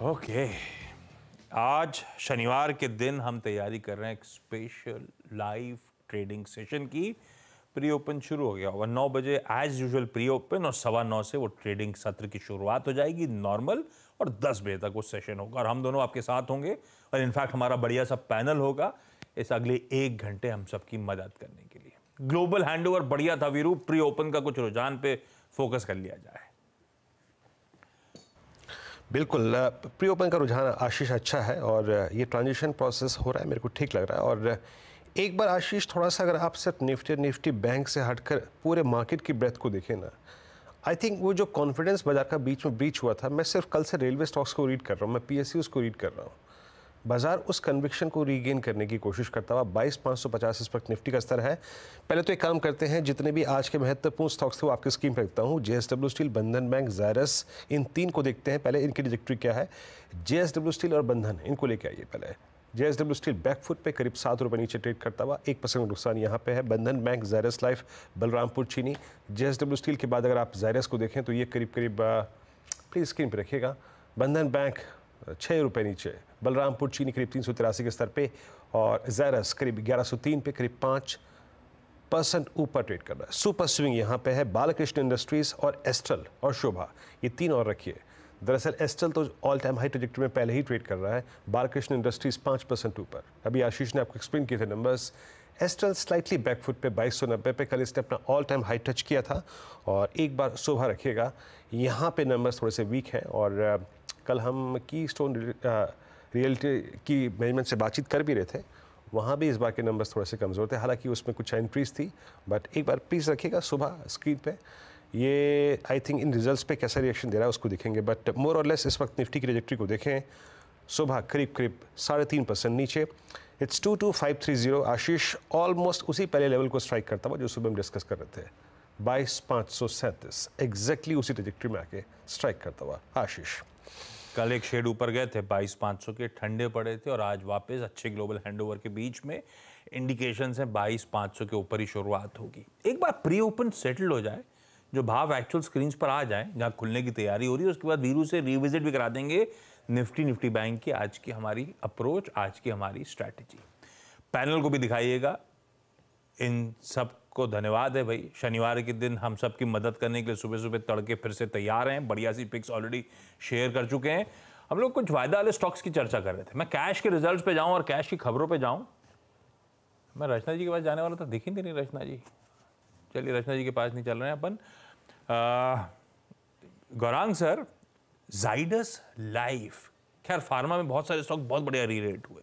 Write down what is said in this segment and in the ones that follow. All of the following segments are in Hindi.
ओके, आज शनिवार के दिन हम तैयारी कर रहे हैं एक स्पेशल लाइव ट्रेडिंग सेशन की। प्री ओपन शुरू हो गया होगा 9 बजे एज यूजुअल प्री ओपन, और 9:15 से वो ट्रेडिंग सत्र की शुरुआत हो जाएगी नॉर्मल, और 10 बजे तक वो सेशन होगा और हम दोनों आपके साथ होंगे। और इनफैक्ट हमारा बढ़िया सा पैनल होगा इस अगले 1 घंटे हम सबकी मदद करने के लिए। ग्लोबल हैंडओवर बढ़िया था वीरू, प्री ओपन का कुछ रुझान पे फोकस कर लिया जाए। बिल्कुल, प्री ओपन का रुझान आशीष अच्छा है और ये ट्रांजिशन प्रोसेस हो रहा है, मेरे को ठीक लग रहा है। और एक बार आशीष थोड़ा सा अगर आप सिर्फ निफ्टी बैंक से हटकर पूरे मार्केट की ब्रेथ को देखें ना, आई थिंक वो जो कॉन्फिडेंस बाजार का बीच में ब्रीच हुआ था, मैं सिर्फ कल से रेलवे स्टॉक्स को रीड कर रहा हूँ, मैं PSUs को रीड कर रहा हूँ। बाजार उस कन्विक्शन को रीगेन करने की कोशिश करता हुआ 22,550 इस वक्त निफ्टी का स्तर है। पहले तो एक काम करते हैं, जितने भी आज के महत्वपूर्ण स्टॉक्स थे वो आपकी स्क्रीन पर रखता हूँ। JSW स्टील, बंधन बैंक, ज़ायरस, इन तीन को देखते हैं पहले, इनकी ट्रैजेक्टरी क्या है। JSW स्टील और बंधन, इनको लेके आइए पहले। JSW स्टील बैकफुट पे करीब 7 रुपये नीचे ट्रेड करता हुआ, 1% नुकसान यहाँ पे है। बंधन बैंक, ज़ायरस लाइफ, बलरामपुर चीनी। JSW स्टील के बाद अगर आप ज़ायरस को देखें तो ये करीब प्लीज़ स्क्रीन पर रखिएगा, बंधन बैंक 6 रुपये नीचे, बलरामपुर चीनी करीब 383 के स्तर पे, और ज़ायरस करीब 1103 पे, करीब 5% ऊपर ट्रेड कर रहा है। सुपर स्विंग यहाँ पे है बालकृष्ण इंडस्ट्रीज़ और एस्ट्रल और शोभा, ये तीन और रखिए। दरअसल एस्ट्रल तो ऑल टाइम हाई ट्रैजेक्टरी में पहले ही ट्रेड कर रहा है, बालकृष्ण इंडस्ट्रीज़ 5% ऊपर। अभी आशीष ने आपको एक्सप्लेन किए थे नंबर्स। एस्ट्रल स्लाइटली बैकफुट पे 2290 पे, कल इसने अपना ऑल टाइम हाई टच किया था। और एक बार शोभा रखिएगा, यहाँ पे नंबर्स थोड़े से वीक हैं, और कल हम की स्टोन रियल्टी की मैनेजमेंट से बातचीत कर भी रहे थे, वहाँ भी इस बार के नंबर्स थोड़े से कमज़ोर थे, हालांकि उसमें कुछ एंट्रीज थी। बट एक बार प्लीज़ रखिएगा सुबह स्क्रीन पे, ये आई थिंक इन रिजल्ट्स पे कैसा रिएक्शन दे रहा है उसको देखेंगे। बट मोर और लेस इस वक्त निफ्टी की ट्रैजेक्टरी को देखें, सुबह करीब 3.5% नीचे, इट्स 22,530। आशीष ऑलमोस्ट उसी पहले लेवल को स्ट्राइक करता हुआ जो सुबह हम डिस्कस कर रहे थे, 22,537, एग्जैक्टली उसी ट्रैजेक्टरी में आके स्ट्राइक करता हुआ। आशीष, कल एक शेड ऊपर गए थे 22,500 के, ठंडे पड़े थे, और आज वापस अच्छे ग्लोबल हैंडओवर के बीच में इंडिकेशंस हैं 22,500 के ऊपर ही शुरुआत होगी। एक बार प्री ओपन सेटल हो जाए, जो भाव एक्चुअल स्क्रीन्स पर आ जाए, जहां खुलने की तैयारी हो रही है, उसके बाद वीरू से रिविजिट भी करा देंगे निफ्टी बैंक की आज की हमारी अप्रोच, आज की हमारी स्ट्रैटेजी। पैनल को भी दिखाइएगा। इन सब को धन्यवाद है भाई, शनिवार के दिन हम सब की मदद करने के लिए सुबह सुबह तड़के फिर से तैयार हैं। बढ़िया सी पिक्स ऑलरेडी शेयर कर चुके हैं। हम लोग कुछ वायदा वाले स्टॉक्स की चर्चा कर रहे थे, मैं कैश के रिजल्ट्स पे जाऊं और कैश की खबरों पे जाऊं। मैं रचना जी के पास जाने वाला था, दिखी नहीं रचना जी। चलिए रचना जी के पास नहीं चल रहे हैं अपन। गौरांग सर, ज़ाइडस लाइफ, खैर फार्मा में बहुत सारे स्टॉक बहुत बढ़िया री रेट हुए,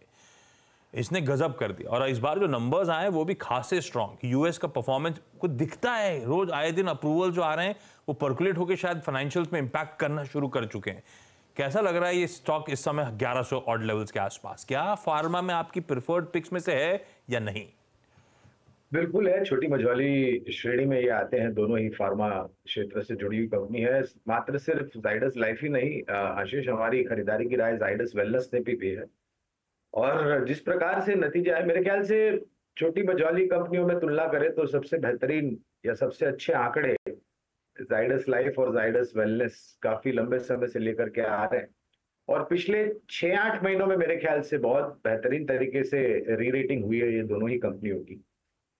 इसने गजब कर दिया। और इस बार जो नंबर्स आए वो भी खासे स्ट्रॉन्ग। यूएस का परफॉर्मेंस को दिखता है, रोज आए दिन अप्रूवल जो आ रहे हैं वो पर्कुलेट होकर शायद फाइनेंशियल्स में इंपैक्ट करना शुरू कर चुके हैं। कैसा लग रहा है ये स्टॉक इस समय 1100 ऑड लेवल्स के आसपास? क्या फार्मा में आपकी प्रिफर्ड पिक्स में से है या नहीं? बिल्कुल है, छोटी मझोली श्रेणी में ये आते हैं। दोनों ही फार्मा क्षेत्र से जुड़ी हुई कंपनी है। मात्र सिर्फ जाइडस लाइफ ही नहीं, आशीष, हमारी खरीदारी की राय जाइडस वेलनेस ने भी है। और जिस प्रकार से नतीजा है, मेरे ख्याल से छोटी मझोली कंपनियों में तुलना करें तो सबसे बेहतरीन या सबसे अच्छे आंकड़े जाइडस लाइफ और जाइडस वेलनेस काफी लंबे समय से लेकर के आ रहे हैं। और पिछले 6-8 महीनों में मेरे ख्याल से बहुत बेहतरीन तरीके से री रेटिंग हुई है ये दोनों ही कंपनियों की।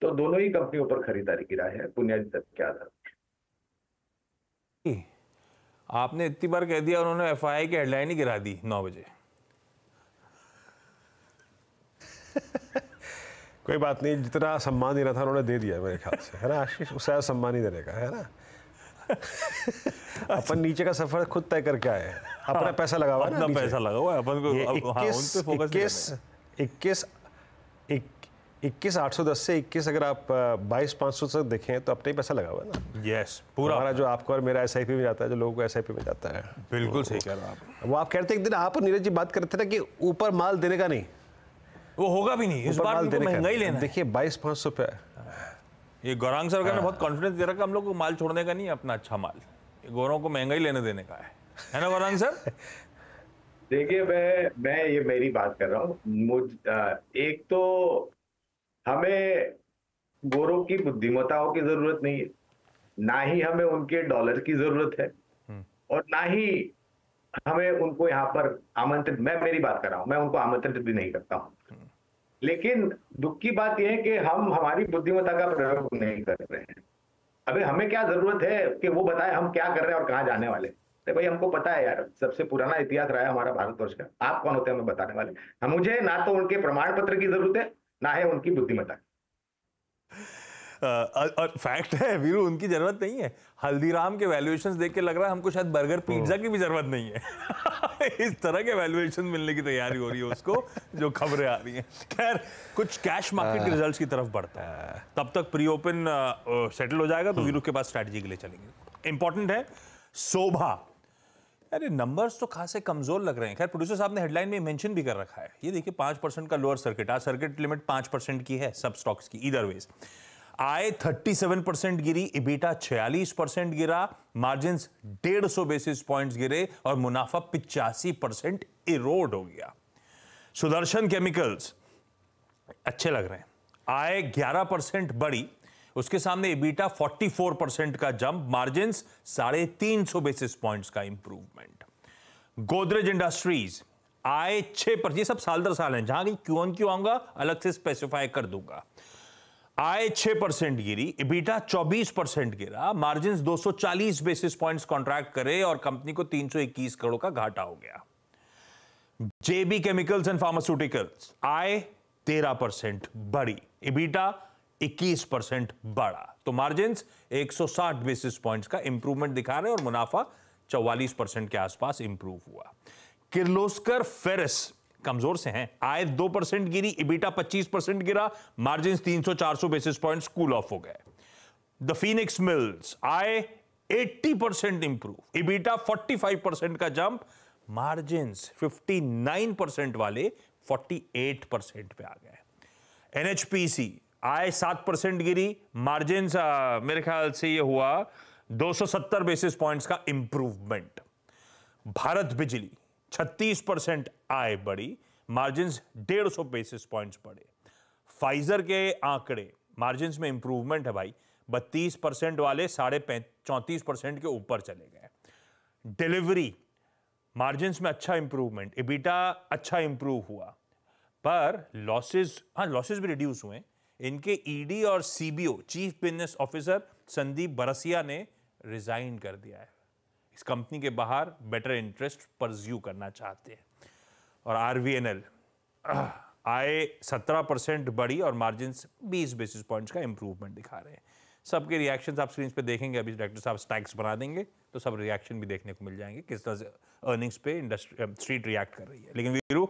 तो दोनों ही कंपनियों पर खरीदारी की राय है बुनियादी तथ्य के आधार पर। आपने इतनी बार कह दिया, उन्होंने FII की हेडलाइन ही गिरा दी 9 बजे। कोई बात नहीं, जितना सम्मान देना था उन्होंने दे दिया मेरे ख्याल से, है ना आशीष? उससे ज़्यादा सम्मान ही देने का, है ना? अपन नीचे का सफर खुद तय करके आए हैं, अपना पैसा लगा हुआ है ना, अपना पैसा लगा हुआ है अपन को। 21,810 से 21, अगर आप 22,500 तक देखें तो अपना ही पैसा लगा हुआ है ना। यस, पूरा हमारा जो आपको और मेरा SIP में जाता है, जो लोगों को SIP में जाता है। बिल्कुल सही कह रहे हैं आप। वो आप कहते एक दिन आप और नीरज जी बात करते थे ना कि ऊपर माल देने का नहीं, वो होगा भी नहीं इस बार, महंगा ही लेना। देखिए 22,500 पे ये गौरांग सरकार ने बहुत कॉन्फिडेंस दे रखा है हम लोग को, माल छोड़ने का नहीं है अपना अच्छा माल, ये गौरों को महंगा ही लेने देने का है ना गौरांग सर? देखिए, मैं ये मेरी बात कर रहा हूँ। एक तो हमें गोरों की बुद्धिमत्ताओं की जरूरत नहीं है, ना ही हमें उनके डॉलर की जरूरत है, और ना ही हमें उनको यहाँ पर आमंत्रित, मैं मेरी बात कर रहा हूं, मैं उनको आमंत्रित भी नहीं करता हूं। लेकिन दुख की बात यह है कि हम हमारी बुद्धिमत्ता का प्रयोग नहीं कर रहे हैं। अबे हमें क्या जरूरत है कि वो बताए हम क्या कर रहे हैं और कहाँ जाने वाले। तो भाई हमको पता है यार, सबसे पुराना इतिहास रहा है हमारा भारतवर्ष का। आप कौन होते हैं हमें बताने वाले? हम, मुझे ना तो उनके प्रमाण पत्र की जरूरत है, ना है उनकी बुद्धिमत्ता। और फैक्ट है वीरू, उनकी जरूरत नहीं है। हल्दीराम के वैल्यूएशंस देख के लग रहा है हमको शायद बर्गर पिज्जा की भी जरूरत नहीं है। इस तरह के वैल्यूएशन मिलने की तैयारी हो रही है उसको, जो खबरें आ रही हैं। खैर, कुछ कैश मार्केट के रिजल्ट्स की तरफ बढ़ता है। तब तक प्री ओपन सेटल हो जाएगा तो वीरू के पास स्ट्रैटेजी के लिए चलेंगे। इंपॉर्टेंट है शोभा। अरे नंबर्स तो खासे कमजोर लग रहे हैं। खैर, प्रोड्यूसर साहब ने हेडलाइन में मेंशन भी कर रखा है। ये देखिए 5% का लोअर सर्किट, आज सर्किट लिमिट 5% की है सब स्टॉक्स की। इधर वेज आय 37% गिरी, इबीटा 46% गिरा, मार्जिन्स 150 बेसिस पॉइंट्स गिरे और मुनाफा 85% इरोड हो गया। सुदर्शन केमिकल्स अच्छे लग रहे हैं, आय 11% बढ़ी, उसके सामने इबीटा 44% का जंप, मार्जिन्स 350 बेसिस पॉइंट्स का इंप्रूवमेंट। गोदरेज इंडस्ट्रीज आय 6%, ये सब साल दर साल हैं, जहां क्यों आऊंगा अलग से स्पेसिफाई कर दूंगा। आय 6% गिरी, इबीटा 24% गिरा, मार्जिन्स 240 बेसिस पॉइंट्स कॉन्ट्रैक्ट करे और कंपनी को 321 करोड़ का घाटा हो गया। जेबी केमिकल्स एंड फार्मास्यूटिकल्स आय 13% बढ़ी, इबीटा 21% बढ़ा, तो मार्जिन्स 160 बेसिस पॉइंट्स का इंप्रूवमेंट दिखा रहे हैं और मुनाफा 44% के आसपास इंप्रूव हुआ। किर्लोस्कर फेरस कमजोर से हैं, आय 2% गिरी, इबीटा 25% गिरा, margins 300-400 basis points cool off हो गए। The Phoenix mills I 80% improve, EBITDA 45% का जंप, मार्जिन्स 59% वाले 48% पे आ गए। एनएचपीसी आय 7% गिरी, मार्जिन्स मेरे ख्याल से ये हुआ 270 बेसिस पॉइंट्स का इंप्रूवमेंट। भारत बिजली 36% आय बढ़ी, मार्जिन्स 150 बेसिस पॉइंट्स बढ़े। फाइजर के आंकड़े मार्जिन्स में इंप्रूवमेंट है भाई, 32% वाले 34% के ऊपर चले गए। डिलीवरी मार्जिन्स में अच्छा इंप्रूवमेंट, इबीटा अच्छा इंप्रूव हुआ, पर लॉसेस भी रिड्यूस हुए। इनके ईडी और CBO chief business officer Sandeep Barsiya ने रिजाइन कर दिया है। इस कंपनी के बाहर बेटर इंटरेस्ट परस्यू करना चाहते हैं। और आरवीएनएल आय 17% बढ़ी और मार्जिन्स 20 बेसिस पॉइंट्स का इंप्रूवमेंट दिखा रहे हैं। सबके रिएक्शंस आप स्क्रीन पे देखेंगे, अभी डायरेक्टर साहब स्टैक्स बना देंगे तो सब रिएक्शन भी देखने को मिल जाएंगे, किस तरह से अर्निंग्स पे इंडस्ट्री स्ट्रीट रिएक्ट कर रही है। लेकिन वीरू,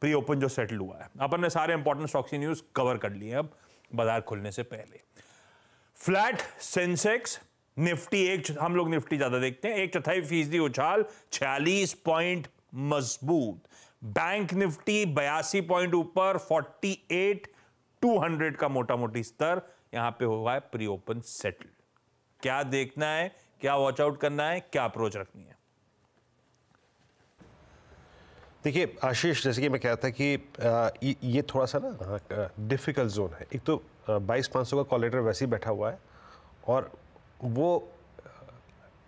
प्री ओपन जो सेटल हुआ है, अपन ने सारे इंपॉर्टेंट स्टॉक्स की न्यूज कवर कर ली है अब बाजार खुलने से पहले। फ्लैट सेंसेक्स, निफ्टी हम लोग निफ्टी ज्यादा देखते हैं, 1/4% उछाल, 46 पॉइंट मजबूत। बैंक निफ्टी 82 पॉइंट ऊपर, 48,200 का मोटा मोटी स्तर यहां पे हुआ है प्री ओपन सेटल। क्या देखना है, क्या वॉच आउट करना है, क्या अप्रोच रखनी है? देखिए आशीष, जैसे कि मैं कहता कि ये थोड़ा सा ना डिफिकल्ट जोन है। एक तो 22,500 का कॉल लेटर वैसे ही बैठा हुआ है और वो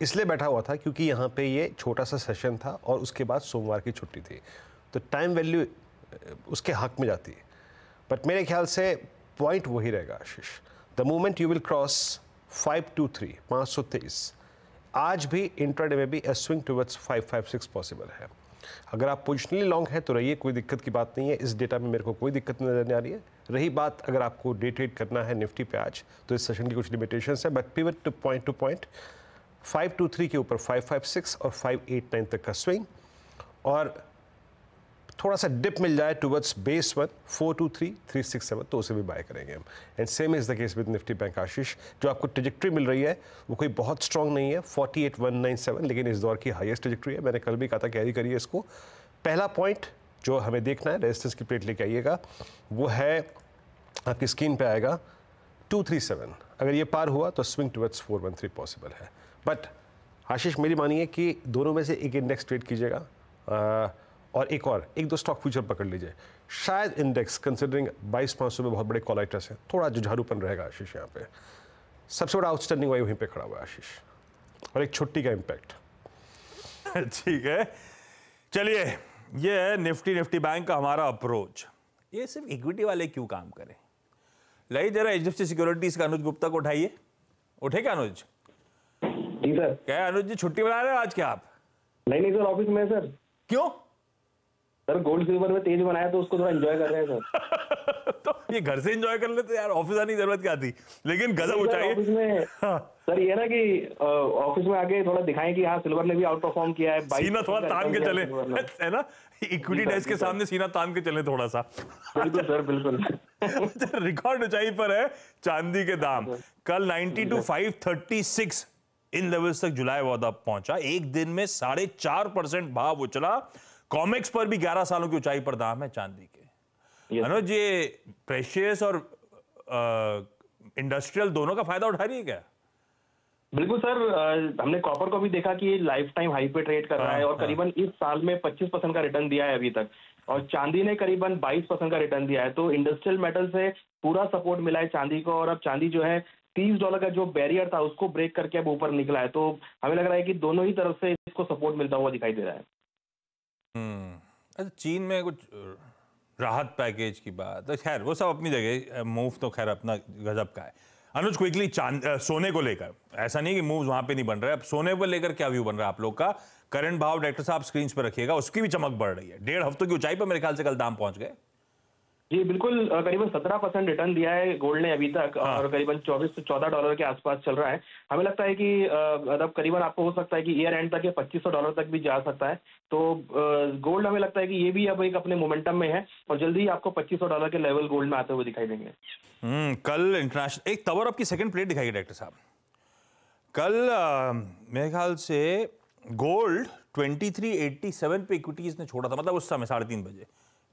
इसलिए बैठा हुआ था क्योंकि यहाँ पे ये छोटा सा सेशन था और उसके बाद सोमवार की छुट्टी थी, तो टाइम वैल्यू उसके हक में जाती है। बट मेरे ख्याल से पॉइंट वही रहेगा Ashish, the moment you will cross 523 523, आज भी इंट्राडे में भी ए स्विंग टुवर्ड्स 556 पॉसिबल है। अगर आप पोजिशनली लॉन्ग हैं तो रहिए, कोई दिक्कत की बात नहीं है, इस डेटा में मेरे को कोई दिक्कत नजर नहीं आ रही है। रही बात अगर आपको डे ट्रेड करना है निफ्टी पे आज, तो इस सेशन की कुछ लिमिटेशंस है, बट पिवट टू पॉइंट 523 के ऊपर 556 और 589 तक का स्विंग, और थोड़ा सा डिप मिल जाए टुवर्ड्स बेस 1 423 367 तो उसे भी बाय करेंगे हम। And same is the case with Nifty bank Ashish, जो आपको ट्रेजेक्ट्री मिल रही है वो कोई बहुत स्ट्रांग नहीं है, 48,197, लेकिन इस दौर की हाईएस्ट ट्रेजेक्ट्री है। मैंने कल भी कहा था कैरी करिए इसको। पहला पॉइंट जो हमें देखना है, रेजिस्टेंस की प्लेट लेके आइएगा, वो है आपकी स्क्रीन पे आएगा 237। अगर ये पार हुआ तो स्विंग टुवर्ड्स 413 पॉसिबल है। बट आशीष मेरी मानिए कि दोनों में से एक इंडेक्स ट्रेड कीजिएगा और एक दो स्टॉक फ्यूचर पकड़ लीजिए। शायद इंडेक्स कंसिडरिंग 22,500 में बहुत बड़े कॉल आइटर्स हैं, थोड़ा जुझारूपन रहेगा आशीष। यहाँ पे सबसे बड़ा आउटस्टैंडिंग वाई वहीं पे खड़ा हुआ है आशीष, और एक छुट्टी का इम्पैक्ट। ठीक है, चलिए, ये है निफ्टी बैंक का हमारा अप्रोच। ये सिर्फ इक्विटी वाले क्यों काम करें? लाइए जरा HDFC सिक्योरिटीज का अनुज गुप्ता को उठाइए। उठे क्या अनुज? जी सर। क्या अनुज जी छुट्टी बना रहे हो आज क्या आप? नहीं सर, ऑफिस में सर। क्यों? सर गोल्ड सिल्वर में तेज बनाया तो उसको थोड़ा एंजॉय कर रहे हैं सर। तो ये घर से एंजॉय कर लेते यार, ऑफिस आने की जरूरत क्या थी? लेकिन गजब ऊंचाई ऑफिस में सर ये ना कि ऑफिस में आके थोड़ा दिखाएं कि हाँ सिल्वर ने भी आउट परफॉर्म किया है। सीना थोड़ा तान के चले, है ना? इक्विटी डेस्क के सामने सीना तान के चले थोड़ा सा। बिल्कुल सर, बिल्कुल। रिकॉर्ड ऊंचाई पर है चांदी के दाम। कल 92,536 इन लेवल्स तक जुलाई वादा पहुंचा। एक दिन में 4.5% भाव उछला। कॉमेक्स पर भी 11 सालों की ऊंचाई पर दाम है चांदी के। अनुज, ये प्रेशियस और इंडस्ट्रियल दोनों का फायदा उठा रही है क्या? बिल्कुल सर, हमने कॉपर को भी देखा कि लाइफ टाइम हाई पे ट्रेड कर रहा है और करीबन इस साल में 25% का रिटर्न दिया है अभी तक, और चांदी ने करीबन 22% का रिटर्न दिया है। तो इंडस्ट्रियल मेटल से पूरा सपोर्ट मिला है चांदी को, और अब चांदी जो है $30 का जो बैरियर था उसको ब्रेक करके अब ऊपर निकला है। तो हमें लग रहा है कि दोनों ही तरफ से इसको सपोर्ट मिलता हुआ दिखाई दे रहा है। अच्छा, चीन में कुछ राहत पैकेज की बात है, खैर वो सब अपनी जगह, मूव तो खैर अपना गजब का है। अनुज, क्विकली सोने को लेकर, ऐसा नहीं कि मूव्स वहां पे नहीं बन रहे, अब सोने को लेकर क्या व्यू बन रहा है आप लोग का? करंट भाव डायरेक्टर साहब स्क्रीन पे रखिएगा, उसकी भी चमक बढ़ रही है। 1.5 हफ्तों की ऊंचाई पर मेरे ख्याल से कल दाम पहुंच गए। जी बिल्कुल, करीबन 17% रिटर्न दिया है गोल्ड ने अभी तक, और करीबन 24 से $14 के आसपास चल रहा है। हमें लगता है कि मतलब करीबन आपको हो सकता है कि ईयर एंड तक ये $2500 तक भी जा सकता है। तो गोल्ड हमें लगता है कि ये भी अब एक अपने मोमेंटम में है, और जल्दी ही आपको $2500 के लेवल गोल्ड में आते हुए दिखाई देंगे। कल इंटरनेशनल एक तवर अप की सेकंड प्लेट दिखाई डायरेक्टर साहब। कल मेरे ख्याल से गोल्ड 2387 पे इक्विटीज ने छोड़ा था, मतलब उस समय 3:30 बजे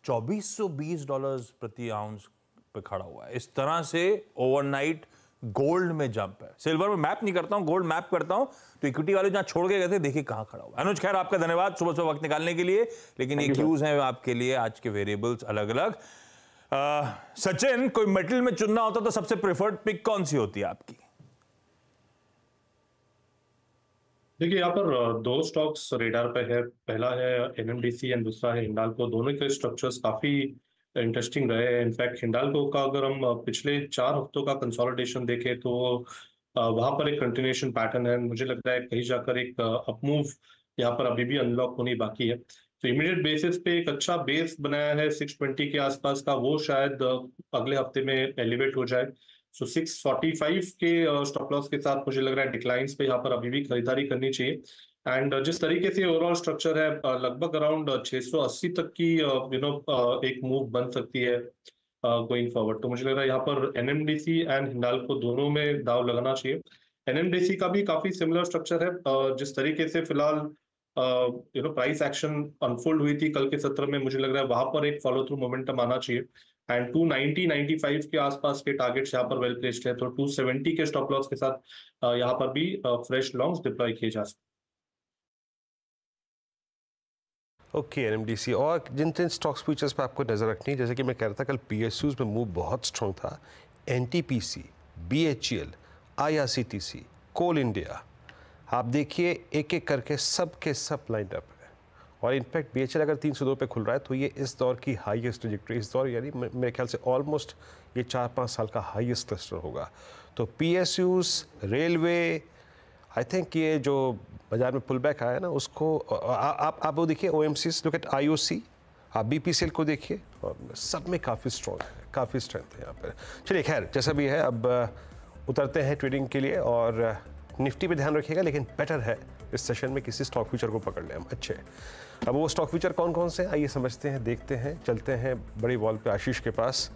$2420 प्रति आउंस पे खड़ा हुआ है। इस तरह से ओवरनाइट गोल्ड में जंप है। सिल्वर में मैप नहीं करता हूं, गोल्ड मैप करता हूं, तो इक्विटी वाले जहां छोड़ के गए थे देखिए कहां खड़ा हुआ है। अनुज, खैर आपका धन्यवाद सुबह सुबह वक्त निकालने के लिए, लेकिन ये क्यूज हैं आपके लिए आज के वेरिएबल्स अलग अलग। सचिन, कोई मेटल में चुनना होता तो सबसे प्रेफर्ड पिक कौन सी होती है आपकी? देखिए, यहाँ पर दो स्टॉक्स रेडार पे है। पहला है NMDC एंड दूसरा है हिंडाल्को। दोनों के स्ट्रक्चर्स काफी इंटरेस्टिंग रहे हैं। इनफैक्ट हिंडाल्को का अगर हम पिछले 4 हफ्तों का कंसोलिडेशन देखें तो वहां पर एक कंटिन्यूएशन पैटर्न है। मुझे लगता है कहीं जाकर एक अपमूव यहाँ पर अभी भी अनलॉक होनी बाकी है। तो इमीडिएट बेसिस पे एक अच्छा बेस बनाया है 620 के आसपास का, वो शायद अगले हफ्ते में एलिवेट हो जाए। सो 645 के स्टॉप लॉस के साथ मुझे लग रहा है डिक्लाइंस पे यहाँ पर अभी भी खरीदारी करनी चाहिए। एंड जिस तरीके से ओवरऑल स्ट्रक्चर है, लगभग अराउंड 680 तक की एक मूव बन सकती है गोइंग फॉरवर्ड। तो मुझे लग रहा है यहाँ पर NMDC एंड हिंडाल्को दोनों में दाव लगाना चाहिए। NMDC का भी काफी सिमिलर स्ट्रक्चर है। जिस तरीके से फिलहाल प्राइस एक्शन अनफोल्ड हुई थी कल के सत्र में, मुझे लग रहा है वहां पर एक फॉलो थ्रू मोमेंटम आना चाहिए। एंड 290-95 के आसपास के टारगेट्स यहाँ पर वेल प्लेस्ड है। तो 270 के स्टॉप लॉस के साथ यहाँ पर भी फ्रेश लॉन्ग्स डिप्लॉय किए जा सकते। ओके, NMDC और जिन जिन स्टॉक्स फ्यूचर्स पे आपको नज़र रखनी है, जैसे कि मैं कह रहा था कल PSUs में मूव बहुत स्ट्रॉन्ग था। NTPC, BHEL, IRCTC, कोल इंडिया, आप देखिए एक एक करके सब के सब लाइंड अप है। और इनफैक्ट BHEL अगर 302 पे खुल रहा है तो ये इस दौर की हाईएस्ट ट्रैजेक्टरी, इस दौर यानी मेरे ख्याल से ऑलमोस्ट ये 4-5 साल का हाईएस्ट क्लस्टर होगा। तो PSUs, रेलवे, आई थिंक ये जो बाजार में पुल बैक आया ना उसको आप वो देखिए, OMCs, लुक एट IOC, आप BPCL को देखिए, और सब में काफ़ी स्ट्रॉन्ग है, काफ़ी स्ट्रेंथ है यहाँ पर। चलिए खैर जैसा भी है, अब उतरते हैं ट्रेडिंग के लिए, और निफ्टी पे ध्यान रखिएगा, लेकिन बेटर है इस सेशन में किसी स्टॉक फ्यूचर को पकड़ लें हम। अच्छे, अब वो स्टॉक फ्यूचर कौन कौन से हैं आइए समझते हैं, देखते हैं, चलते हैं बड़ी वॉल पे आशीष के पास।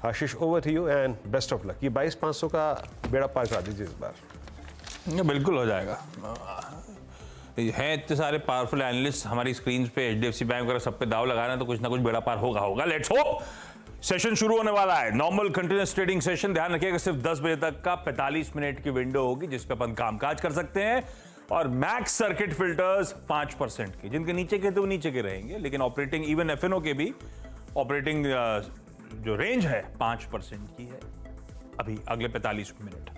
Ashish, over to you and best of luck. ये 22,500 का बेड़ा पार करा दीजिए इस बार। बिल्कुल हो जाएगा। हैं इतने सारे पावरफुल एनालिस्ट हमारी स्क्रीन पे, HDFC बैंक वगैरह सब पे दाव लगाना, तो कुछ ना कुछ बेड़ा पार होगा। Let's hope. सेशन शुरू होने वाला है, नॉर्मल कंटिन्यूअस ट्रेडिंग सेशन। ध्यान रखिएगा सिर्फ 10 बजे तक का 45 मिनट की विंडो होगी जिस पे अपन कामकाज कर सकते हैं, और मैक्स सर्किट फिल्टर्स 5% की, जिनके नीचे के तो नीचे के रहेंगे, लेकिन ऑपरेटिंग इवन FNO के भी ऑपरेटिंग जो रेंज है 5% की है अभी अगले 45 मिनट।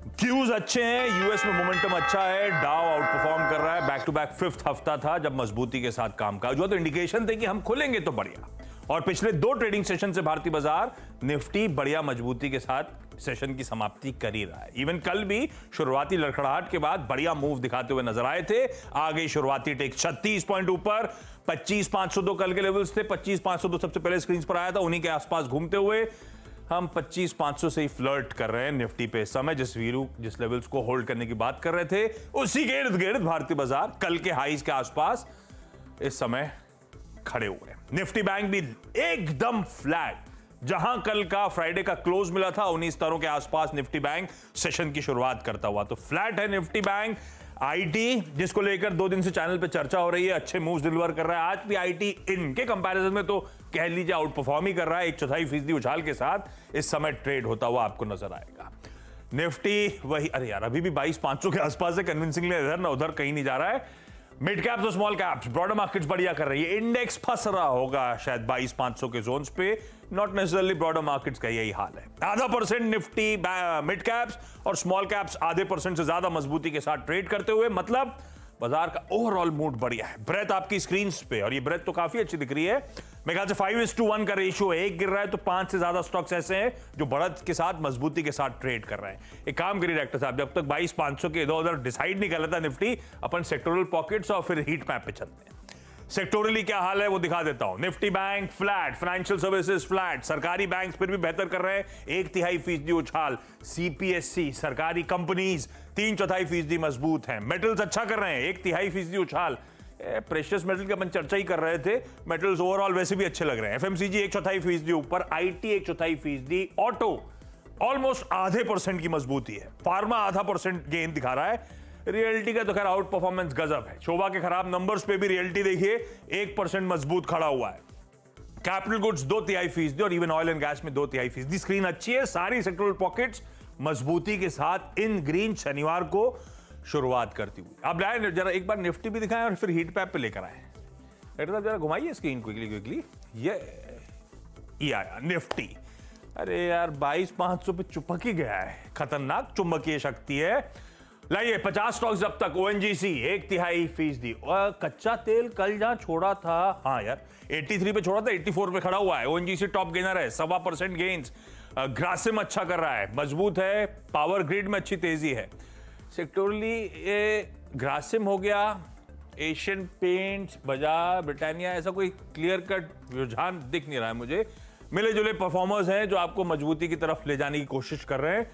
क्यूज अच्छे हैं, यूएस में मोमेंटम अच्छा है, डाउ आउट परफॉर्म कर रहा है, बैक टू बैक 5th हफ्ता था जब मजबूती के साथ कामकाज हुआ, तो इंडिकेशन थे कि हम खुलेंगे तो बढ़िया। और पिछले 2 ट्रेडिंग सेशन से भारतीय बाजार निफ्टी बढ़िया मजबूती के साथ सेशन की समाप्ति कर ही रहा है। इवन कल भी शुरुआती लड़खड़ाहट के बाद बढ़िया मूव दिखाते हुए नजर आए थे। आगे शुरुआती टेक 36 पॉइंट ऊपर, 25,502 कल के लेवल्स थे, 25,502 सबसे पहले स्क्रीन पर आया था, उन्हीं के आसपास घूमते हुए हम 25,500 से ही फ्लर्ट कर रहे हैं निफ्टी पे। समय जिस लेवल्स को होल्ड करने की बात कर रहे थे, उसी के इर्द गिर्द भारतीय बाजार कल के हाईज के आसपास इस समय खड़े हुए हैं। निफ्टी बैंक भी एकदम फ्लैट, जहां कल का फ्राइडे का क्लोज मिला था, उन्हीं स्तरों के आसपास निफ्टी बैंक सेशन की शुरुआत करता हुआ, तो फ्लैट है निफ्टी बैंक। आईटी जिसको लेकर 2 दिन से चैनल पे चर्चा हो रही है, अच्छे मूव्स डिलीवर कर रहा है। आज भी आईटी इनके कंपैरिजन में तो कह लीजिए आउट परफॉर्म ही कर रहा है, 1/4% उछाल के साथ इस समय ट्रेड होता हुआ आपको नजर आएगा। निफ्टी वही, अरे यार अभी भी 22,500 के आसपास है, कन्विंसिंगली इधर ना उधर कहीं नहीं जा रहा है। मिड कैप्स और स्मॉल कैप्स, ब्रॉडर मार्केट्स बढ़िया कर रही है। इंडेक्स फंस रहा होगा शायद 22,500 के जोन्स पे, नॉट नेसेसरली ब्रॉडर मार्केट्स का यही हाल है। आधा % निफ्टी मिड कैप्स और स्मॉल कैप्स आधे % से ज्यादा मजबूती के साथ ट्रेड करते हुए, मतलब बाजार का ओवरऑल मूड बढ़िया है। ब्रेथ आपकी स्क्रीन पे, और ये ब्रेथ तो काफी अच्छी दिख रही है। मेरे ख्याल से 5:1 का रेशियो है, एक गिर रहा है तो 5 से ज्यादा स्टॉक्स ऐसे हैं जो बढ़त के साथ मजबूती के साथ ट्रेड कर रहे हैं। एक काम करिए डायरेक्टर साहब, जब तक 22,500 के इधर उधर डिसाइड नहीं कर लेता निफ्टी, अपन सेक्टोरल पॉकेट्स और फिर हीट मैप पे चलते हैं। सेक्टोरली क्या हाल है वो दिखा देता हूं। Nifty bank flat, financial services flat, सरकारी बैंक फिर भी बेहतर कर रहे हैं, 1/3% उछाल। सीपीएससी सरकारी कंपनीज 3/4% मजबूत हैं। मेटल्स अच्छा कर रहे हैं, 1/3% उछाल। प्रेशियस मेटल की अपन चर्चा ही कर रहे थे, मेटल्स ओवरऑल वैसे भी अच्छे लग रहे हैं। एफएमसीजी 1/4% ऊपर, आईटी 1/4%, ऑटो ऑलमोस्ट आधे % की मजबूती है, फार्मा आधा % गेन दिखा रहा है। रियल्टी का तो खैर आउट परफॉर्मेंस गजब है, शोभा के खराब नंबर्स पे भी रियल्टी देखिए 1% मजबूत खड़ा हुआ है। कैपिटल गुड्स 2/3% और इवन ऑयल एंड गैस में 2/3%। स्क्रीन अच्छी है, सारी सेक्टोरल पॉकेट्स मजबूती के साथ इन ग्रीन शनिवार को शुरुआत करती हुई। अब लाए जरा एक बार निफ्टी भी दिखाएं और फिर हीट पैप पे लेकर आए। जरा घुमाइए स्क्रीन क्विकली। ये आया निफ्टी। अरे यार 22,500 पे चिपक ही गया है, खतरनाक चुंबकीय शक्ति है। लाइए 50 स्टॉक्स अब तक। ओएनजीसी 1/3%। और कच्चा तेल कल जहां छोड़ा था, हाँ यार 83 पे छोड़ा था, 84 पे खड़ा हुआ है। ओएनजीसी टॉप गेनर है, 1.25% गेन्स। ग्रासिम अच्छा कर रहा है, मजबूत है। पावर ग्रिड में अच्छी तेजी है। सेक्टोरली ये ग्रासिम हो गया, एशियन पेंट्स, बजाज, ब्रिटानिया, ऐसा कोई क्लियर कट रुझान दिख नहीं रहा है मुझे। मिले जुले परफॉर्मर्स हैं जो आपको मजबूती की तरफ ले जाने की कोशिश कर रहे हैं।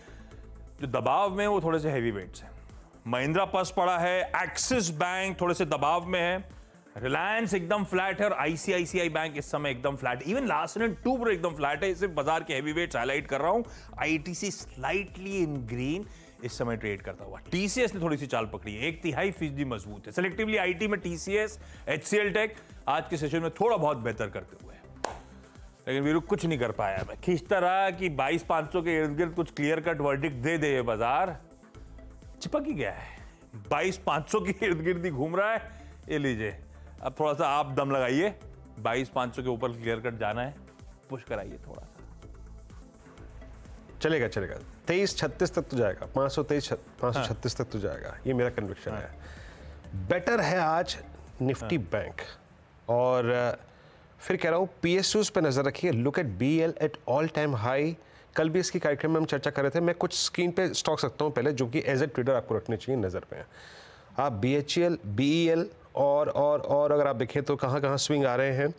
जो दबाव में वो थोड़े से हैवी वेट्स हैं। महिंद्रा पस पड़ा है, एक्सिस बैंक थोड़े से दबाव में है, रिलायंस एकदम फ्लैट है और आईसीआईसीआई बैंक इस समय एकदम फ्लैट। इवन लास्ट एंड 2 पर एकदम फ्लैट है। सिर्फ बाजार के हैवी वेट्स हाईलाइट कर रहा हूं। आईटीसी स्लाइटली इन ग्रीन इस समय ट्रेड करता हुआ। टीसीएस ने थोड़ी सी चाल पकड़ी है, 1/3% मजबूत है। सेलेक्टिवली आईटी में टीसीएस, एचसीएल टेक आज के सेशन में थोड़ा बहुत बेहतर करते हुए, लेकिन वीरू कुछ नहीं कर पाया। मैं खींचता रहा कि 22,500 के इर्द गिर्द कुछ क्लियर कट वर्डिक्ट दे दे, बाजार चिपक ही गया है, 22,500 के इर्द गिर्द ही घूम रहा है। ये लीजिए, अब थोड़ा सा आप दम लगाइए, 22,500 के ऊपर क्लियर कट जाना है, पुश कराइए थोड़ा सा। चलेगा 2336 तक तो जाएगा, 536 तक तो जाएगा, ये मेरा कन्विक्शन है। बेटर है आज निफ्टी बैंक। और फिर कह रहा हूँ पीएसयूज पे नजर रखिए। Look at BL at all time high. कल भी इसकी कार्यक्रम में हम चर्चा कर रहे थे। मैं कुछ स्क्रीन पे स्टॉक्स रखता हूँ पहले, जो कि एज ए ट्रेडर आपको रखने चाहिए नज़र पे। आप बीएचईएल, बीईएल और अगर आप देखें तो कहाँ कहाँ स्विंग आ रहे हैं।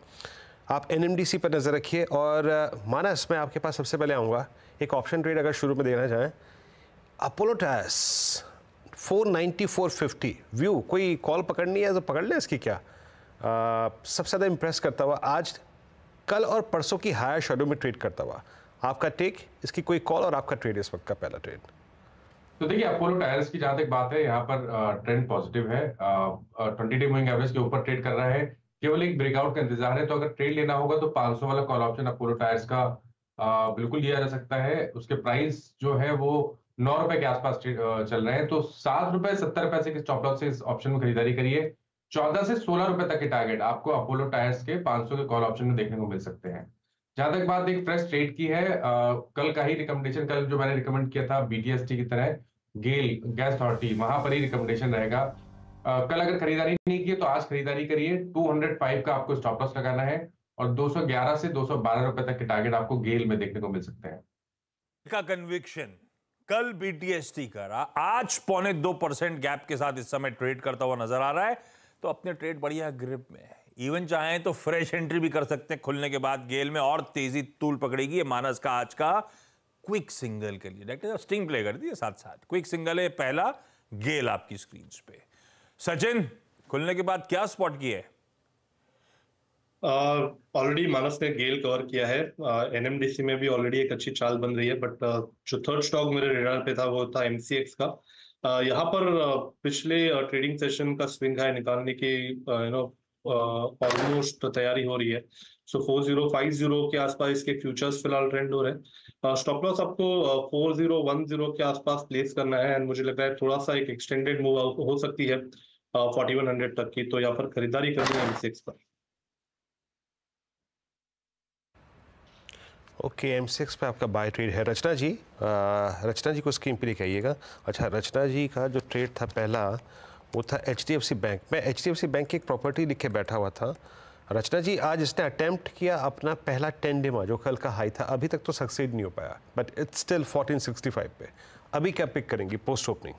आप एनएमडीसी पर नज़र रखिए। और मानस, मैं आपके पास सबसे पहले आऊँगा, एक ऑप्शन ट्रेड अगर शुरू में देना चाहें, अपोलो टायर्स 494.50 व्यू। कोई कॉल पकड़नी है तो पकड़ ले इसकी। क्या सबसे ज़्यादा इंप्रेस करता हुआ आज, कल और परसों की हायर शेडो में ट्रेड करता हुआ, आपका टेक, इसकी कोई कॉल और आपका ट्रेड इस वक्त का पहला ट्रेड? तो देखिए अपोलो टायर्स की जहां तक बात है, यहाँ पर ट्रेंड पॉजिटिव है। 20-डे मूविंग एवरेज के ऊपर ट्रेड कर रहा है, केवल एक ब्रेकआउट का इंतजार है। तो अगर ट्रेड लेना होगा तो 500 वाला कॉल ऑप्शन अपोलो टायर्स का बिल्कुल लिया जा सकता है। उसके प्राइस जो है वो 9 रुपए के आसपास चल रहे हैं, तो 7 रुपए 70 पैसे के स्टॉप लॉस से इस ऑप्शन में खरीदारी करिए। 14 से 16 रुपए तक के टारगेट आपको अपोलो टायर्स के 500 के कॉल ऑप्शन में देखने को मिल सकते हैं। जहां तक बात एक फ्रेश ट्रेड की है, कल का ही रिकमेंडेशन, कल जो मैंने रिकमेंड किया था बीटीएसटी की तरह, गेल गैस अथॉरिटी, वहां पर ही रिकमेंडेशन रहेगा। कल अगर खरीदारी नहीं की तो आज खरीदारी करिए। 205 का आपको स्टॉप लॉस लगाना है और 211 से 212 रुपए तक के टारगेट आपको गेल में देखने को मिल सकते हैं। का कन्विक्शन कल बीटीएसटी करा, आज 0.25% गैप के साथ इस समय ट्रेड करता हुआ नजर आ रहा है, तो अपने ट्रेड बढ़िया ग्रिप में है। इवन चाहें तो फ्रेश एंट्री भी कर सकते हैं खुलने के बाद गेल में, और तेजी तूल पकड़ेगी। ये मानस का आज का क्विक सिंगल के लिए डायरेक्ट स्टिंग प्ले कर दी है, साथ साथ क्विक सिंगल है पहला, गेल आपकी स्क्रीन पे। सचिन, खुलने के बाद क्या स्पॉट किया है? ऑलरेडी मानस ने गेल कवर किया है। एनएमडीसी में भी ऑलरेडी एक अच्छी चाल बन रही है, बट जो थर्ड स्टॉक मेरे रेडार पे था वो था एमसीएक्स का। यहाँ पर पिछले ट्रेडिंग सेशन का स्विंग हाई निकालने की ऑलमोस्ट तैयारी हो रही है। सो 4050 के आसपास इसके फ्यूचर्स फिलहाल ट्रेंड हो रहे हैं। स्टॉप लॉस आपको 4010 के आसपास प्लेस करना है, एंड मुझे लग रहा है थोड़ा सा एक एक्सटेंडेड मूव हो सकती है 4100 तक की, तो यहाँ पर खरीदारी करनी है एमसीएक्स पर। ओके, एमसीएक्स पे आपका बाय ट्रेड है। रचना जी, रचना जी को स्क्रीन पे दिखाइएगा। अच्छा, रचना जी का जो ट्रेड था पहला वो था एचडीएफसी बैंक। मैं एचडीएफसी बैंक की एक प्रॉपर्टी लिख के बैठा हुआ था। रचना जी, आज इसने अटेम्प्ट किया अपना पहला 10 डे जो कल का हाई था, अभी तक तो सक्सीड नहीं हो पाया, बट इट्स स्टिल 1465 पे। अभी क्या पिक करेंगी पोस्ट ओपनिंग?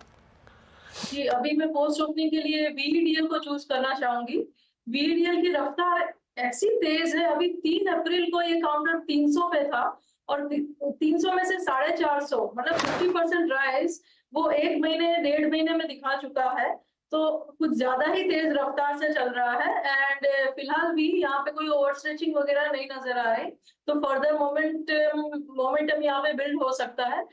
जी, अभी मैं पोस्ट ओपनिंग के लिए वीईडीएल को चूज करना चाहूंगी। वीईडीएल की रफ्तार ऐसी तेज है, अभी 3 अप्रैल को ये काउंटर 300 पे था और 300 में से 450, मतलब 50% राइज वो 1 महीने 1.5 महीने में दिखा चुका है। तो कुछ ज्यादा ही तेज रफ्तार से चल रहा है, एंड फिलहाल भी यहाँ पे कोई ओवर स्ट्रेचिंग वगैरह नहीं नजर आ रही, तो फर्दर मोमेंटम यहाँ पे बिल्ड हो सकता है।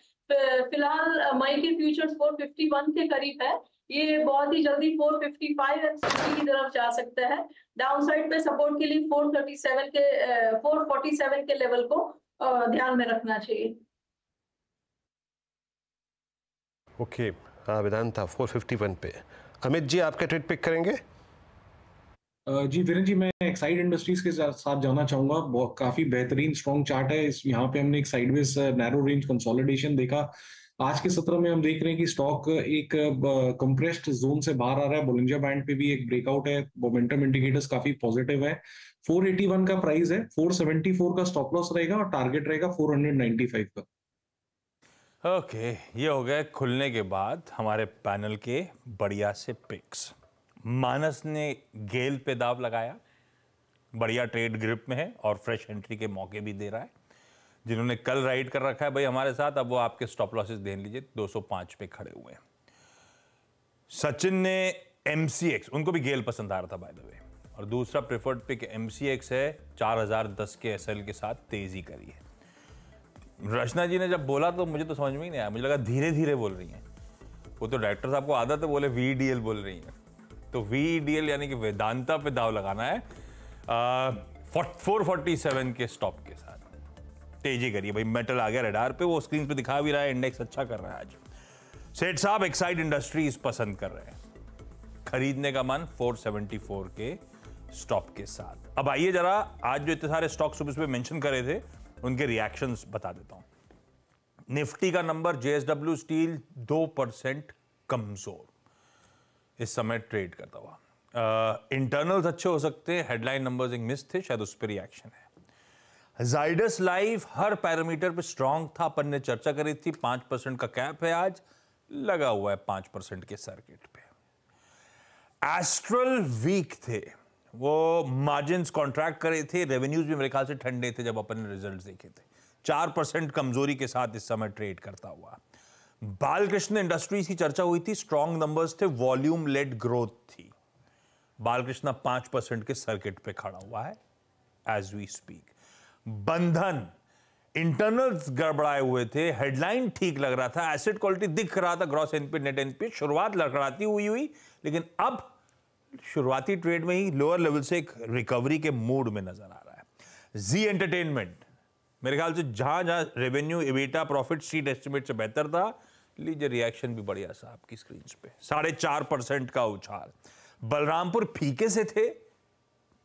फिलहाल मई के फ्यूचर्स 451 के करीब है, ये बहुत ही जल्दी 455 एंड 60 की तरफ जा सकता है। डाउन साइड पे सपोर्ट के लिए 447 के लेवल को ध्यान में रखना चाहिए। ओके, वेदांता 451 पे। अमित जी, आपका ट्रेड पिक करेंगे? जी वीरेंद्र जी, मैं एक्साइड इंडस्ट्रीज के साथ जाना चाहूंगा। काफी बेहतरीन स्ट्रॉन्ग चार्ट है। यहाँ पे हमने एक साइडवेज नैरो रेंज कंसोलिडेशन देखा। आज के सत्र में हम देख रहे हैं कि स्टॉक एक कंप्रेस्ड जोन से बाहर आ रहा है। बोलिंजर बैंड पे भी एक ब्रेकआउट है। मोमेंटम इंडिकेटर्स काफी पॉजिटिव है। 481 का प्राइस है, 474 का स्टॉप लॉस रहेगा और टारगेट रहेगा 495 का। ओके, ये हो गए खुलने के बाद हमारे पैनल के बढ़िया से पिक्स। मानस ने गेल पे दाव लगाया, बढ़िया ट्रेड ग्रिप में है और फ्रेश एंट्री के मौके भी दे रहा है। जिन्होंने कल राइड कर रखा है भाई हमारे साथ, अब वो आपके स्टॉप लॉसेस देख लीजिए, 205 पे खड़े हुए हैं। सचिन ने एमसीएक्स, उनको भी गेल पसंद आ रहा था बाय द वे, और दूसरा प्रेफर्ड पिक एमसीएक्स है, 4010 के एसएल के साथ तेजी करी है। रचना जी ने जब बोला तो मुझे तो समझ में ही नहीं आया, मुझे लगा धीरे धीरे बोल रही हैं। वो तो डायरेक्टर साहब को आदत है बोले वीडीएल बोल रही हैं, तो वीडीएल यानी कि वेदांता पे दाव लगाना है 447 के स्टॉप के साथ। तेजी करिए भाई, मेटल आ गया रडार पे, वो स्क्रीन पे दिखा भी रहा है, इंडेक्स अच्छा कर रहा है आज। सेठ साहब एक्साइड इंडस्ट्रीज पसंद कर रहे हैं, खरीदने का मन 474 के स्टॉप के साथ। अब आइए जरा आज जो इतने सारे स्टॉक्स सुबह मेंशन करे थे उनके रिएक्शंस बता देता हूं। निफ्टी का नंबर जेएसडब्ल्यू स्टील 2% कमजोर इस समय ट्रेड करता हुआ। इंटरनल्स अच्छे हो सकते हैं, हेडलाइन नंबर्स एक मिस थे, शायद उस पर रिएक्शन है। जाइडस लाइफ हर पैरामीटर पे स्ट्रांग था, अपन ने चर्चा करी थी, 5% का कैप है, आज लगा हुआ है 5% के सर्किट पे। एस्ट्रल वीक थे, वो मार्जिन्स कॉन्ट्रैक्ट करे थे, रेवेन्यूज भी मेरे ख्याल से ठंडे थे जब अपन ने रिजल्ट्स देखे थे। 4% कमजोरी के साथ इस समय ट्रेड करता हुआ। बालकृष्ण इंडस्ट्रीज की चर्चा हुई थी, स्ट्रॉन्ग नंबर्स थे, वॉल्यूम लेड ग्रोथ थी। बालकृष्ण 5% के सर्किट पे खड़ा हुआ है एज वी स्पीक। बंधन इंटरनल्स गड़बड़ाए हुए थे, हेडलाइन ठीक लग रहा था, एसेट क्वालिटी दिख रहा था, ग्रॉस एनपी नेट एनपी शुरुआत लड़खड़ाती हुई, लेकिन अब शुरुआती ट्रेड में ही लोअर लेवल से एक रिकवरी के मूड में नजर आ रहा है। जी एंटरटेनमेंट मेरे ख्याल से जहां जहां revenue, EBITDA, profit street estimate से बेहतर था, लीजिए रिएक्शन भी बढ़िया सा आपकी स्क्रीन पे, 4.5% का उछाल। बलरामपुर फीके से थे,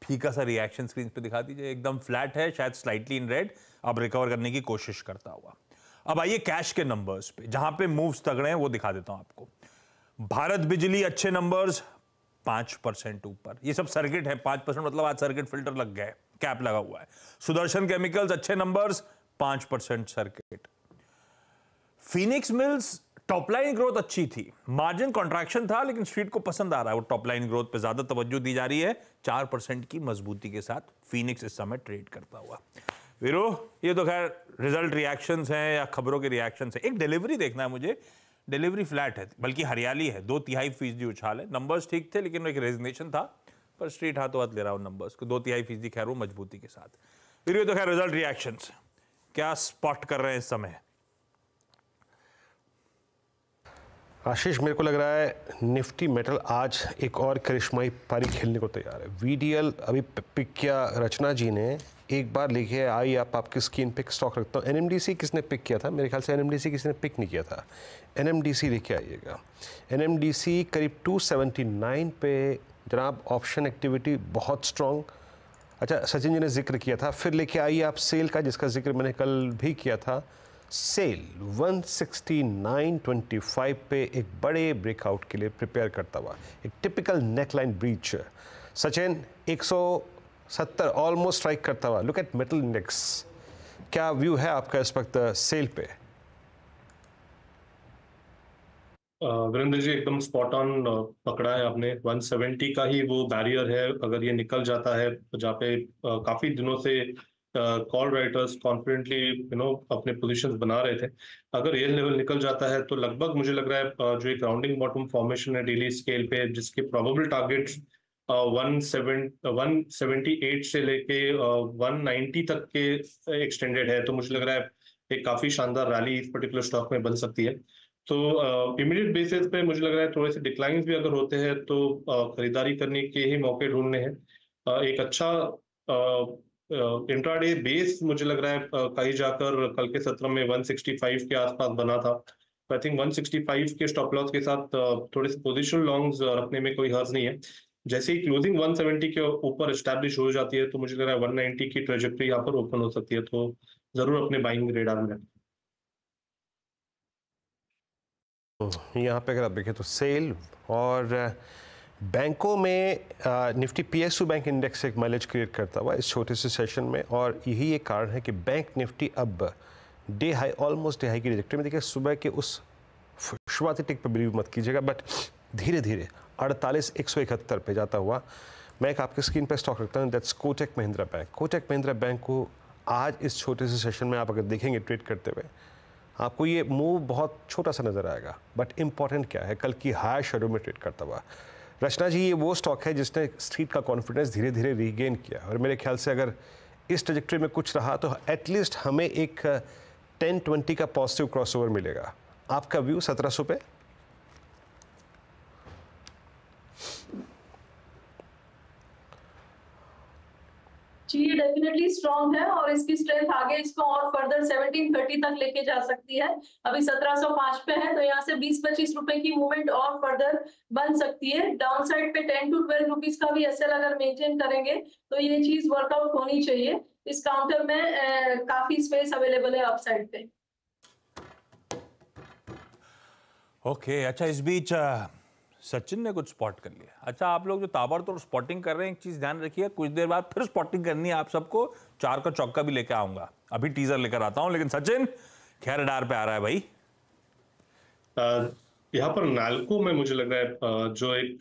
फीका सा रिएक्शन स्क्रीन पे दिखा दीजिए, एकदम फ्लैट है, शायद स्लाइटली इन रेड, अब रिकवर करने की कोशिश करता हुआ। अब आइए कैश के नंबर्स पे, जहां पे मूव्स तगड़े हैं वो दिखा देता हूं आपको। भारत बिजली अच्छे नंबर्स, 5% ऊपर। ये सब सर्किट है, 5% मतलब आज सर्किट फिल्टर लग गए, कैप लगा हुआ है। सुदर्शन केमिकल्स अच्छे numbers, 5% circuit. Phoenix mills top line growth अच्छी थी, मार्जिन कॉन्ट्रैक्शन था, लेकिन स्ट्रीट को पसंद आ रहा है वो टॉप लाइन ग्रोथ पे ज्यादा तवज्जो दी जा रही है। 4% की मजबूती के साथ फीनिक्स इस समय ट्रेड करता हुआ। वीरो, ये तो खैर रिजल्ट रिएक्शंस हैं या खबरों के रिएक्शंस हैं। एक डिलीवरी देखना है मुझे, डिलीवरी फ्लैट है, बल्कि हरियाली है, 2/3% उछाल है। नंबर्स ठीक थे, लेकिन एक रेजिग्नेशन था, पर स्ट्रीट हाथों हाथ ले रहा हूं नंबर्स को। 2/3% खैर वो मजबूती के साथ। वीरो, तो खैर रिजल्ट रिएक्शंस क्या स्पॉट कर रहे हैं इस समय? आशीष, मेरे को लग रहा है निफ्टी मेटल आज एक और करिश्माई पारी खेलने को तैयार है। वीडीएल अभी पिक किया रचना जी ने, एक बार लिखे आई आप आपकी स्क्रीन पे स्टॉक रखता हूँ। एनएमडीसी किसने पिक किया था? मेरे ख्याल से एनएमडीसी किसी ने पिक नहीं किया था। एनएमडीसी लेके आइएगा। एनएमडीसी करीब 279 पे जनाब, ऑप्शन एक्टिविटी बहुत स्ट्रॉन्ग। अच्छा, सचिन जी ने जिक्र किया था, फिर लेके आइए आप सेल का, जिसका जिक्र मैंने कल भी किया था। सेल 169.25 पे एक बड़े ब्रेकआउट के लिए प्रिपेयर करता हुआ, एक typical neckline breach. Sachin 170 almost strike करता हुआ। लुक एट मेटल इंडेक्स, क्या व्यू है आपका इस वक्त सेल पे? वीरेंद्र जी एकदम स्पॉट ऑन पकड़ा है आपने। 170 का ही वो बैरियर है, अगर ये निकल जाता है जहाँ पे काफी दिनों से कॉल राइटर्स कॉन्फिडेंटली अपने पोजीशंस बना रहे थे, अगर ये लेवल निकल जाता है तो लगभग मुझे लग रहा है जो एक राउंडिंग बॉटम फॉर्मेशन है डेली स्केल पे, जिसके प्रोबेबल टारगेट्स 178 से लेके 190 तक के एक्सटेंडेड है। तो मुझे लग रहा है एक काफी शानदार रैली इस पर्टिकुलर स्टॉक में बन सकती है। तो इमीडिएट बेसिस पे मुझे लग रहा है थोड़े से डिक्लाइंस भी अगर होते हैं तो खरीदारी करने के ही मौके ढूंढने हैं। एक अच्छा इंट्राडे बेस मुझे लग रहा है कहीं जाकर कल के सत्र में 165 के आसपास बना था। तो आई थिंक 165 के स्टॉप लॉस के साथ थोड़े से पोजिशन लॉन्ग्स रखने में कोई हर्ज नहीं है। जैसे ही क्लोजिंग 170 के ऊपर एस्टैब्लिश हो जाती है तो मुझे लग रहा है 190 की ट्रेजेक्टरी यहाँ पर ओपन हो सकती है, तो जरूर अपने बाइंग रेडार में। यहाँ पे अगर आप देखें तो सेल और बैंकों में निफ्टी पीएसयू बैंक इंडेक्स एक माइलेज क्रिएट करता हुआ इस छोटे से सेशन में, और यही एक कारण है कि बैंक निफ्टी अब day high, almost day high की ट्रेजेक्टरी में। देखिए, सुबह के उस शुरुआती टिक पर बिलीव मत कीजिएगा, बट धीरे धीरे 48,171 पे जाता हुआ मैं एक आपके स्क्रीन पर स्टॉक रखता हूँ, that's Kotak Mahindra bank. Kotak Mahindra bank को आज इस छोटे से सेशन में आप अगर देखेंगे ट्रेड करते हुए, आपको ये मूव बहुत छोटा सा नजर आएगा, बट इंपॉर्टेंट क्या है, कल की हायर शेडो में ट्रेड करता हुआ रचना जी, ये वो स्टॉक है जिसने स्ट्रीट का कॉन्फिडेंस धीरे धीरे रीगेन किया, और मेरे ख्याल से अगर इस ट्रैजेक्टरी में कुछ रहा तो एटलीस्ट हमें एक 10-20 का पॉजिटिव क्रॉसओवर मिलेगा। आपका व्यू 1700 पे? जी, ये डेफिनेटली स्ट्रॉन्ग है और इसकी स्ट्रेंथ आगे इसको और फर्दर 1730 तक लेके जा सकती है। अभी 1705 पे है, तो यहाँ से 20-25 रुपए की मूवमेंट और फर्दर बन सकती है। डाउन साइड पे 10 to 12 रुपीज का भी एसएल अगर मेंटेन करेंगे तो ये चीज वर्कआउट होनी चाहिए। इस काउंटर में काफी स्पेस अवेलेबल है अपसाइड पे। ओके, अच्छा, इस बीच सचिन ने कुछ स्पॉट कर लिया। अच्छा, आप लोग जो ताबड़तोड़ स्पॉटिंग कर रहे हैं, एक चीज ध्यान रखिए, कुछ देर बाद फिर स्पॉटिंग करनी है आप सबको। 4 का चौका भी लेकर आऊंगा, अभी टीजर लेकर आता हूं, लेकिन सचिन खैर डार पे आ रहा है भाई। यहाँ पर नाल्को में मुझे लग रहा है जो एक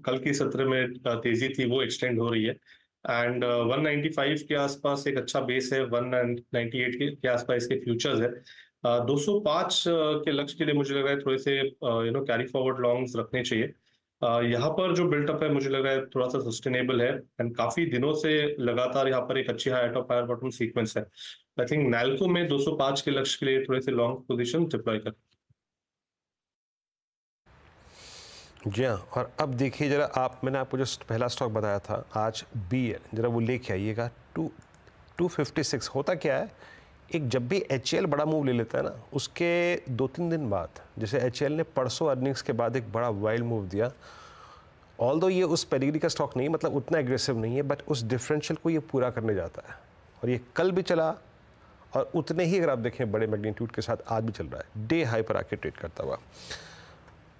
कल की सत्र में तेजी थी वो एक्सटेंड हो रही है, एंड 195 के आसपास एक अच्छा बेस है, 198 के आसपास इसके फ्यूचर्स है। 205 के लक्ष्य के लिए मुझे लग रहा है थोड़े से कैरी फॉरवर्ड लॉन्ग्स रखने चाहिए। यहाँ पर जो बिल्टअप है मुझे लग रहा है थोड़ा सा सस्टेनेबल है, एंड काफी दिनों से लगातार यहाँ पर एक अच्छी high top higher bottom sequence है। आई थिंक नाल्को में 205 के लक्ष्य के लिए थोड़े से लॉन्ग पोजीशन डिप्लॉय कर। जी हाँ, और अब देखिए जरा आप, मैंने आपको जो पहला स्टॉक बताया था आज BL, जरा वो लेके आइएगा। 256 होता क्या है, एक जब भी HL बड़ा मूव ले लेता है ना, उसके 2-3 दिन बाद, जैसे HL ने परसों अर्निंग्स के बाद एक बड़ा वाइल्ड मूव दिया, ऑल्दो ये उस पेडिग्री का स्टॉक नहीं है, मतलब उतना एग्रेसिव नहीं है, बट उस डिफरेंशियल को ये पूरा करने जाता है, और ये कल भी चला और उतने ही अगर आप देखें बड़े मैग्नीट्यूड के साथ आज भी चल रहा है, डे हाई पर आके ट्रेड करता हुआ।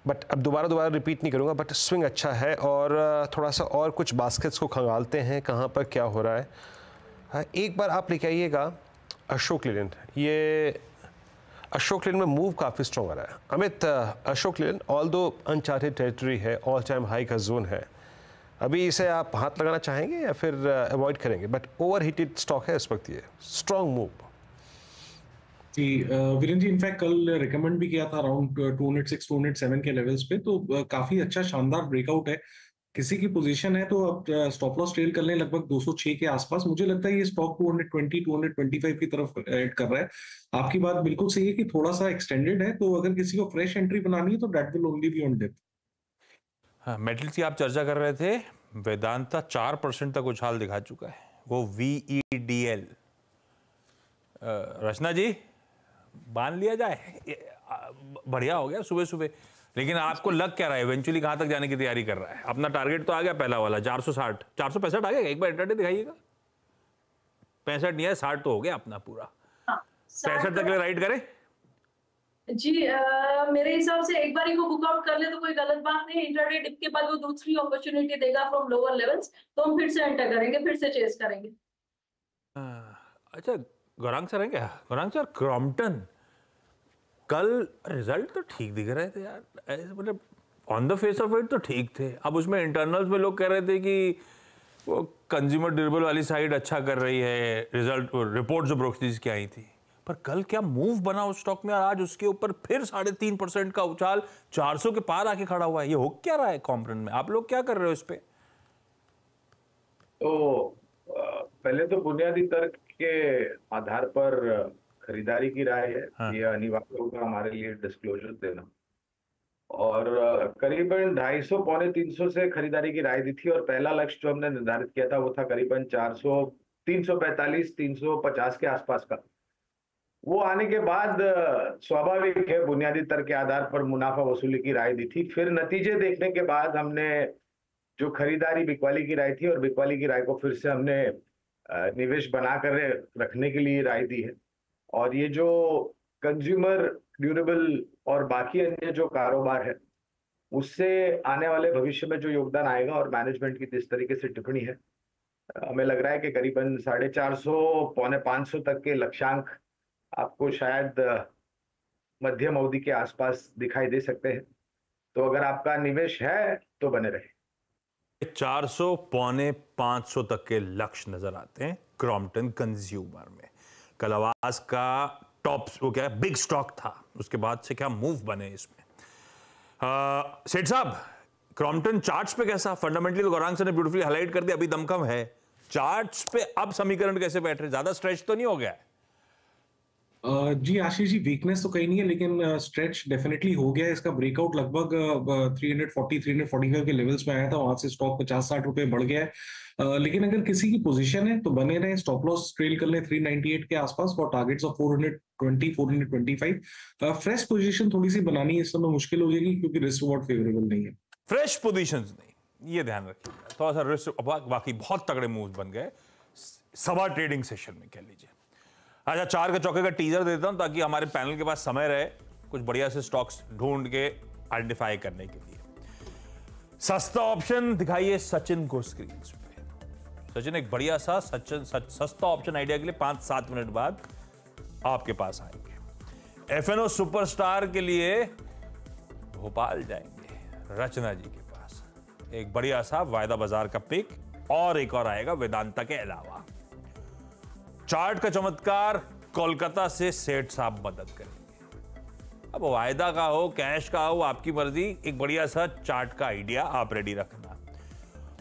बट अब दोबारा रिपीट नहीं करूँगा, बट स्विंग अच्छा है और थोड़ा सा और कुछ बास्केट्स को खंगालते हैं कहाँ पर क्या हो रहा है। हाँ, एक बार आप लेके आइएगा अशोक लेलैंड। ये अशोक लेलैंड में मूव काफ़ी स्ट्रॉन्ग आ रहा है। अमित, अशोक लेलैंड ऑल दो अनचार्टेड टेरिटरी है, ऑल टाइम हाई का जोन है, अभी इसे आप हाथ लगाना चाहेंगे या फिर अवॉइड करेंगे? बट ओवर हीटेड स्टॉक है इस वक्त, ये स्ट्रॉन्ग मूव। जी वीरेंद्र जी, इनफैक्ट कल रिकमेंड भी किया था अराउंड 206 207 के लेवल्स पे, तो काफी अच्छा शानदार ब्रेकआउट है। किसी की पोजीशन है तो आप स्टॉप लॉस ट्रेल कर लें लगभग 206 के आसपास। मुझे लगता है ये स्टॉक 220 225 की तरफ ऐड कर रहा है। आपकी बात बिल्कुल सही है कि थोड़ा सा एक्सटेंडेड है, तो अगर किसी को फ्रेश एंट्री बनानी है तो that will only be on dip. हाँ, मेटल्स की आप चर्चा कर रहे थे, वेदांता 4% तक उछाल दिखा चुका है, वो VEDL। रचना जी, बांध लिया जाए, बढ़िया हो गया सुबह सुबह। लेकिन आपको लग क्या रहा है इवेंचुअली कहां तक जाने की तैयारी कर रहा है? अपना टारगेट तो आ गया पहला वाला 460 465 आ गया, एक बार इंटरडे दिखाइएगा। 65 नहीं है, 60 तो हो गया अपना पूरा। 65 तक ले राइड करें जी। मेरे हिसाब से एक बार ही को बुकआउट कर ले तो कोई गलत बात नहीं। इंटरडे डिप के बाद वो दूसरी अपॉर्चुनिटी देगा फ्रॉम लोअर लेवल्स, तो हम फिर से एंटर करेंगे, फिर से चेस करेंगे। अच्छा, गौरांग सर है क्या? गौरांग सर, क्रॉम्पटन कल रिजल्ट तो ठीक दिख रहे थे यार, मतलब on the face of it तो ठीक थे। अब उसमें इंटरनल्स में लोग कह रहे थे कि वो कंज्यूमर ड्यूरेबल वाली साइड अच्छा कर रही है, रिजल्ट रिपोर्ट जो ब्रोकरीज की आई थी। पर कल क्या मूव बना उस स्टॉक में, और आज उसके ऊपर फिर 3.5% का उछाल 400 के पार आके खड़ा हुआ है। ये हो क्या रहा है क्रॉम्पटन में? आप लोग क्या कर रहे हो इस पे? तो पहले तो बुनियादी तर्क के आधार पर खरीदारी की राय है। हाँ। ये अनिवार्य होगा हमारे लिए डिस्क्लोजर देना, और करीबन 250 पौने 300 से खरीदारी की राय दी थी, और पहला लक्ष्य जो हमने निर्धारित किया था वो था करीबन 400 345 350 के आसपास का। वो आने के बाद स्वाभाविक है बुनियादी तर्क के आधार पर मुनाफा वसूली की राय दी थी। फिर नतीजे देखने के बाद हमने जो खरीदारी बिकवाली की राय थी, और बिकवाली की राय को फिर से हमने निवेश बनाकर रखने के लिए राय दी है। और ये जो कंज्यूमर ड्यूरेबल और बाकी अन्य जो कारोबार है, उससे आने वाले भविष्य में जो योगदान आएगा, और मैनेजमेंट की जिस तरीके से टिप्पणी है, हमें लग रहा है कि करीबन 450 पौने 500 तक के लक्ष्यांक आपको शायद मध्यम अवधि के आसपास दिखाई दे सकते हैं। तो अगर आपका निवेश है तो बने रहे। 400 पौने 500 तक के लक्ष्य नजर आते हैं क्रॉम्पटन कंज्यूमर में। कल आवाज का टॉप वो क्या है, बिग स्टॉक था, उसके बाद से क्या मूव बने इसमें। सेठ साहब, क्रॉम्पटन चार्ट्स पे कैसा? फंडामेंटली तो गौरांग सर ने ब्यूटीफुली हाईलाइट कर दिया, अभी दमखम है। चार्ट्स पे अब समीकरण कैसे बैठ रहे? ज्यादा स्ट्रेच तो नहीं हो गया है? जी आशीष जी, वीकनेस तो कहीं नहीं है, लेकिन स्ट्रेच डेफिनेटली हो गया है। इसका ब्रेकआउट लगभग 340 345 के लेवल्स में आया था, वहां से स्टॉक 50-60 रुपए बढ़ गया है। लेकिन अगर किसी की पोजीशन है तो बने रहे, स्टॉप लॉस ट्रेल कर ले 398 के आसपास for targets of 420 425। Fresh position थोड़ी सी बनानी है इस समय मुश्किल हो जाएगी, क्योंकि रिस्क रिवॉर्ड फेवरेबल नहीं है। फ्रेश पोजीशंस नहीं, ये ध्यान रखिएगा। थोड़ा सा रिस्क, बाकी बहुत तगड़े मूव्स बन गए सवा ट्रेडिंग सेशन में, कह लीजिए। अच्छा, 4 के चौके का टीजर देता हूं ताकि हमारे पैनल के पास समय रहे कुछ बढ़िया से स्टॉक्स ढूंढ के आइडेंटिफाई करने के लिए। सस्ता ऑप्शन दिखाइए सचिन को स्क्रीन पे। सचिन, एक बढ़िया सा सस्ता ऑप्शन आइडिया के लिए 5-7 मिनट बाद आपके पास आएंगे। एफएनओ सुपरस्टार के लिए भोपाल जाएंगे रचना जी के पास। एक बढ़िया सा वायदा बाजार का पिक, और एक और आएगा वेदांता के अलावा। चार्ट का चमत्कार कोलकाता से सेठ साहब मदद करेंगे। अब वायदा का हो, कैश का हो, आपकी मर्जी। एक बढ़िया सा चार्ट का आइडिया आप रेडी रखना।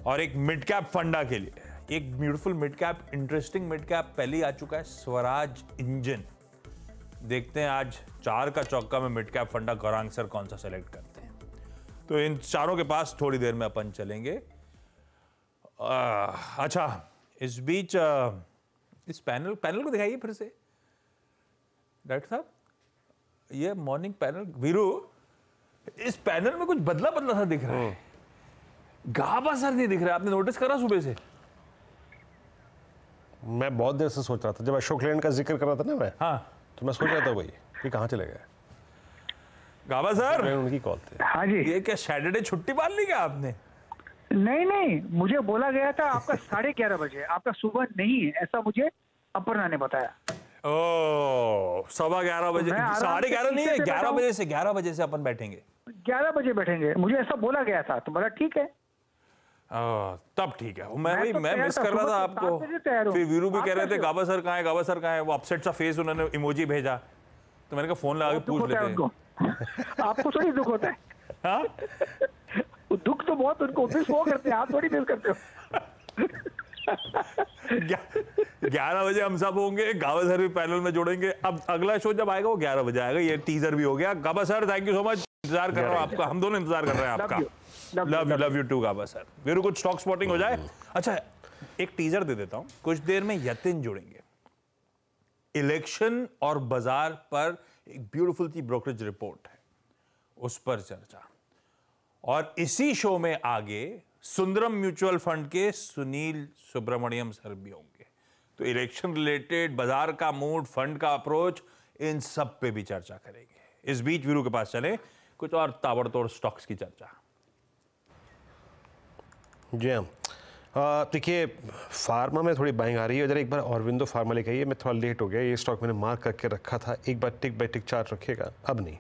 और एक मिड कैप फंडा के लिए एक beautiful mid cap, interesting mid cap पहले आ चुका है, स्वराज इंजन। देखते हैं आज 4 का चौका में मिड कैप फंडा गौरांग सर कौन सा सेलेक्ट करते हैं। तो इन चारों के पास थोड़ी देर में अपन चलेंगे। अच्छा, इस बीच इस पैनल को दिखाइए फिर से डॉक्टर साहब। ये मॉर्निंग पैनल, वीरू, इस पैनल में कुछ बदला सा दिख रहा है, गाबा सर नहीं दिख रहा। आपने नोटिस करा सुबह से? मैं बहुत देर से सोच रहा था, जब अशोक लेलैंड का जिक्र कर रहा था ना मैं, हाँ तो मैं सोच रहा था वही कि कहाँ चले गए। गाबा सर, उनकी कॉल थी। हाँ जी, ये क्या सैटरडे छुट्टी मार ली क्या आपने? नहीं नहीं, मुझे बोला गया था आपका 11:30 बजे, आपका सुबह नहीं है, ऐसा मुझे अपर्णा ने बताया। ओ 11:15 बजे, तो मैं आराम 11:30 से नहीं है, पीछे से 11 बैठा बजे से 11 बजे से अपन बैठेंगे। 11 बजे बैठेंगे, मुझे ऐसा बोला गया था, तो बोला ठीक है। तब ठीक है। मैं तो मैं तैयार मिस था, कर रहा सुबह था के 7 बजे तैयार आपको। हूँ। फिर वीरू भी आप कह रहे थे कैसे हो? गाबा सर कहाँ है, गाबा सर कहाँ है, वो अपसेट सा फेस उन्होंने इमोजी भेजा, तो मैंने कहा फोन लगा के दुख पूछ होता है लेते उनको। आपको थोड़ी दुख होता है। हाँ वो दुख तो बहुत उनको, मिस वो करते हैं, आप थोड़ी मिस करते हो। 11 बजे हम सब होंगे, गाबा सर भी पैनल में जोड़ेंगे। अब अगला शो जब आएगा वो 11 बजे आएगा। ये टीजर भी हो गया। Gaba sir thank you so much, इंतजार कर रहा हूँ आपका, हम दोनों इंतजार कर रहे हैं आपका। Love you too Gaba sir. Veeru कुछ स्टॉक स्पॉटिंग हो जाए। अच्छा एक टीजर दे देता हूं, कुछ देर में यतिन जुड़ेंगे। इलेक्शन और बाजार पर एक ब्यूटीफुल सी ब्रोकरेज रिपोर्ट है, उस पर चर्चा। और इसी शो में आगे सुंदरम म्यूचुअल फंड के सुनील सुब्रमण्यम सर भी होंगे। तो इलेक्शन रिलेटेड, बाजार का मूड, फंड का अप्रोच, इन सब पे भी चर्चा करेंगे। इस बीच वीरू के पास चले कुछ और ताबड़तोड़ स्टॉक्स की चर्चा। जी हाँ, देखिए फार्मा में थोड़ी बाइंग आ रही है। जरा एक बार ऑरबिंदो फार्मा लेके आइए। मैं थोड़ा लेट हो गया, ये स्टॉक मैंने मार्क करके रखा था। एक बार टिक बाय टिक चार्ट रखिएगा। अब नहीं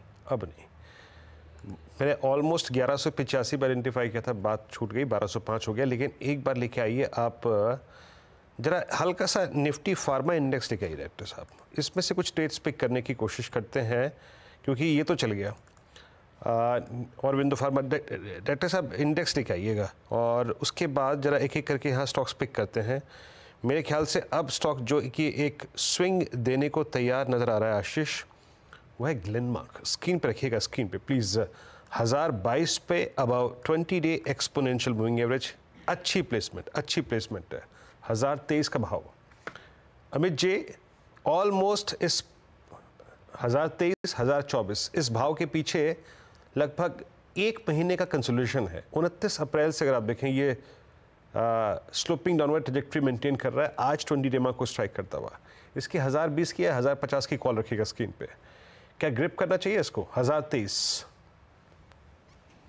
मैंने ऑलमोस्ट 1185 पर आइडेंटिफाई किया था, बात छूट गई, 1205 हो गया। लेकिन एक बार लेके आइए आप, जरा हल्का सा निफ्टी फार्मा इंडेक्स लेके आइए डायरेक्टर साहब। इसमें से कुछ ट्रेड्स पिक करने की कोशिश करते हैं, क्योंकि ये तो चल गया। और विंडो फार्मा डायरेक्टर साहब इंडेक्स लेके आइएगा, और उसके बाद जरा एक एक करके यहाँ स्टॉक्स पिक करते हैं। मेरे ख्याल से अब स्टॉक जो कि एक स्विंग देने को तैयार नज़र आ रहा है आशीष, वो है ग्लेनमार्क। स्क्रीन पे रखिएगा, स्क्रीन पे प्लीज़। 1022 पे about 20 day exponential moving average, अच्छी प्लेसमेंट है। 1023 का भाव। अमित जी ऑलमोस्ट इस 1023 1024 इस भाव के पीछे लगभग एक महीने का कंसोलिडेशन है। 29 अप्रैल से अगर आप देखें ये स्लोपिंग डाउनवर्ड ट्रैजेक्टरी मेंटेन कर रहा है। आज 20 डे को स्ट्राइक करता हुआ इसकी 1020 की है, 1050 की कॉल रखिएगा स्क्रीन पे। क्या ग्रिप करना चाहिए इसको 1023?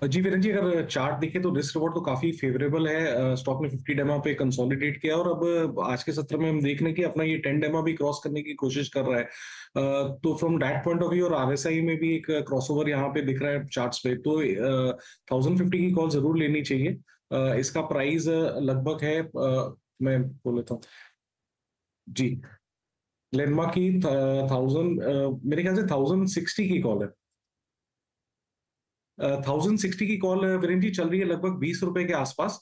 जी वीरेंद्र जी, अगर चार्ट देखे तो रिस्क रिवॉर्ड तो काफी फेवरेबल है। स्टॉक ने 50 डेमा पे कंसोलिडेट किया, और अब आज के सत्र में हम देख रहे हैं कि अपना ये 10 डेमा भी क्रॉस करने की कोशिश कर रहा है। तो from that point of view, और आरएसआई में भी एक क्रॉसओवर यहाँ पे दिख रहा है चार्ट्स पे, तो 1050 की कॉल जरूर लेनी चाहिए। इसका प्राइस लगभग है, मैं बोल लेता हूँ जी, ग्लेनमार्क की मेरे ख्याल से 1060 की कॉल है। 1060 की कॉल वीरेंद्र जी चल रही है लगभग 20 रुपए के आसपास।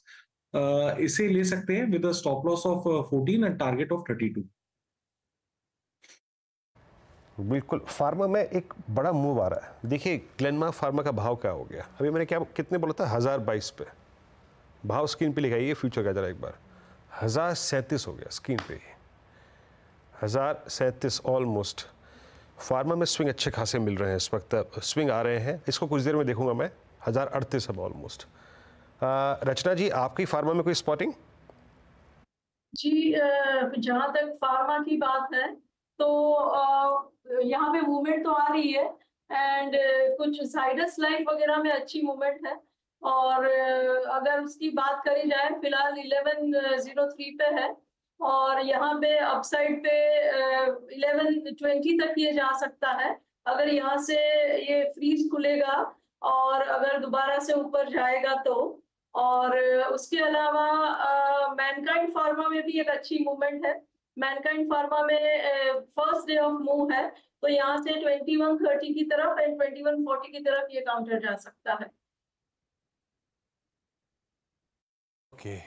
इसे ले सकते हैं with stop loss of 14 and target of 32। बिल्कुल। फार्मा में एक बड़ा मूव आ रहा है। देखिए ग्लेनमार्क फार्मा का भाव क्या हो गया, अभी मैंने क्या कितने बोला था, 1022 पे भाव स्क्रीन पे लिखाइए फ्यूचर का जरा एक बार। 1037 हो गया स्क्रीन पे, 1037 ऑलमोस्ट। फार्मा में स्विंग अच्छे खासे मिल रहे हैं इस वक्त, स्विंग आ रहे हैं। इसको कुछ देर में देखूंगा मैं। 1038 अब ऑलमोस्ट। रचना जी आपकी फार्मा में कोई स्पॉटिंग? जी जहाँ तक फार्मा की बात है तो यहाँ पे मूवमेंट तो आ रही है, एंड कुछ जाइडस लाइफ वगैरह में अच्छी मूवमेंट है। और अगर उसकी बात करी जाए, फिलहाल 1103 पे है, और यहाँ पे अपसाइड पे 1120 तक ये जा सकता है अगर यहाँ से ये फ्रीज खुलेगा और अगर दोबारा से ऊपर जाएगा तो। और उसके अलावा मैनकाइंड फार्मा में भी एक अच्छी मूवमेंट है। मैनकाइंड फार्मा में फर्स्ट डे ऑफ मूव है, तो यहाँ से 2130 की तरफ एंड 2140 की तरफ ये काउंटर जा सकता है। ओके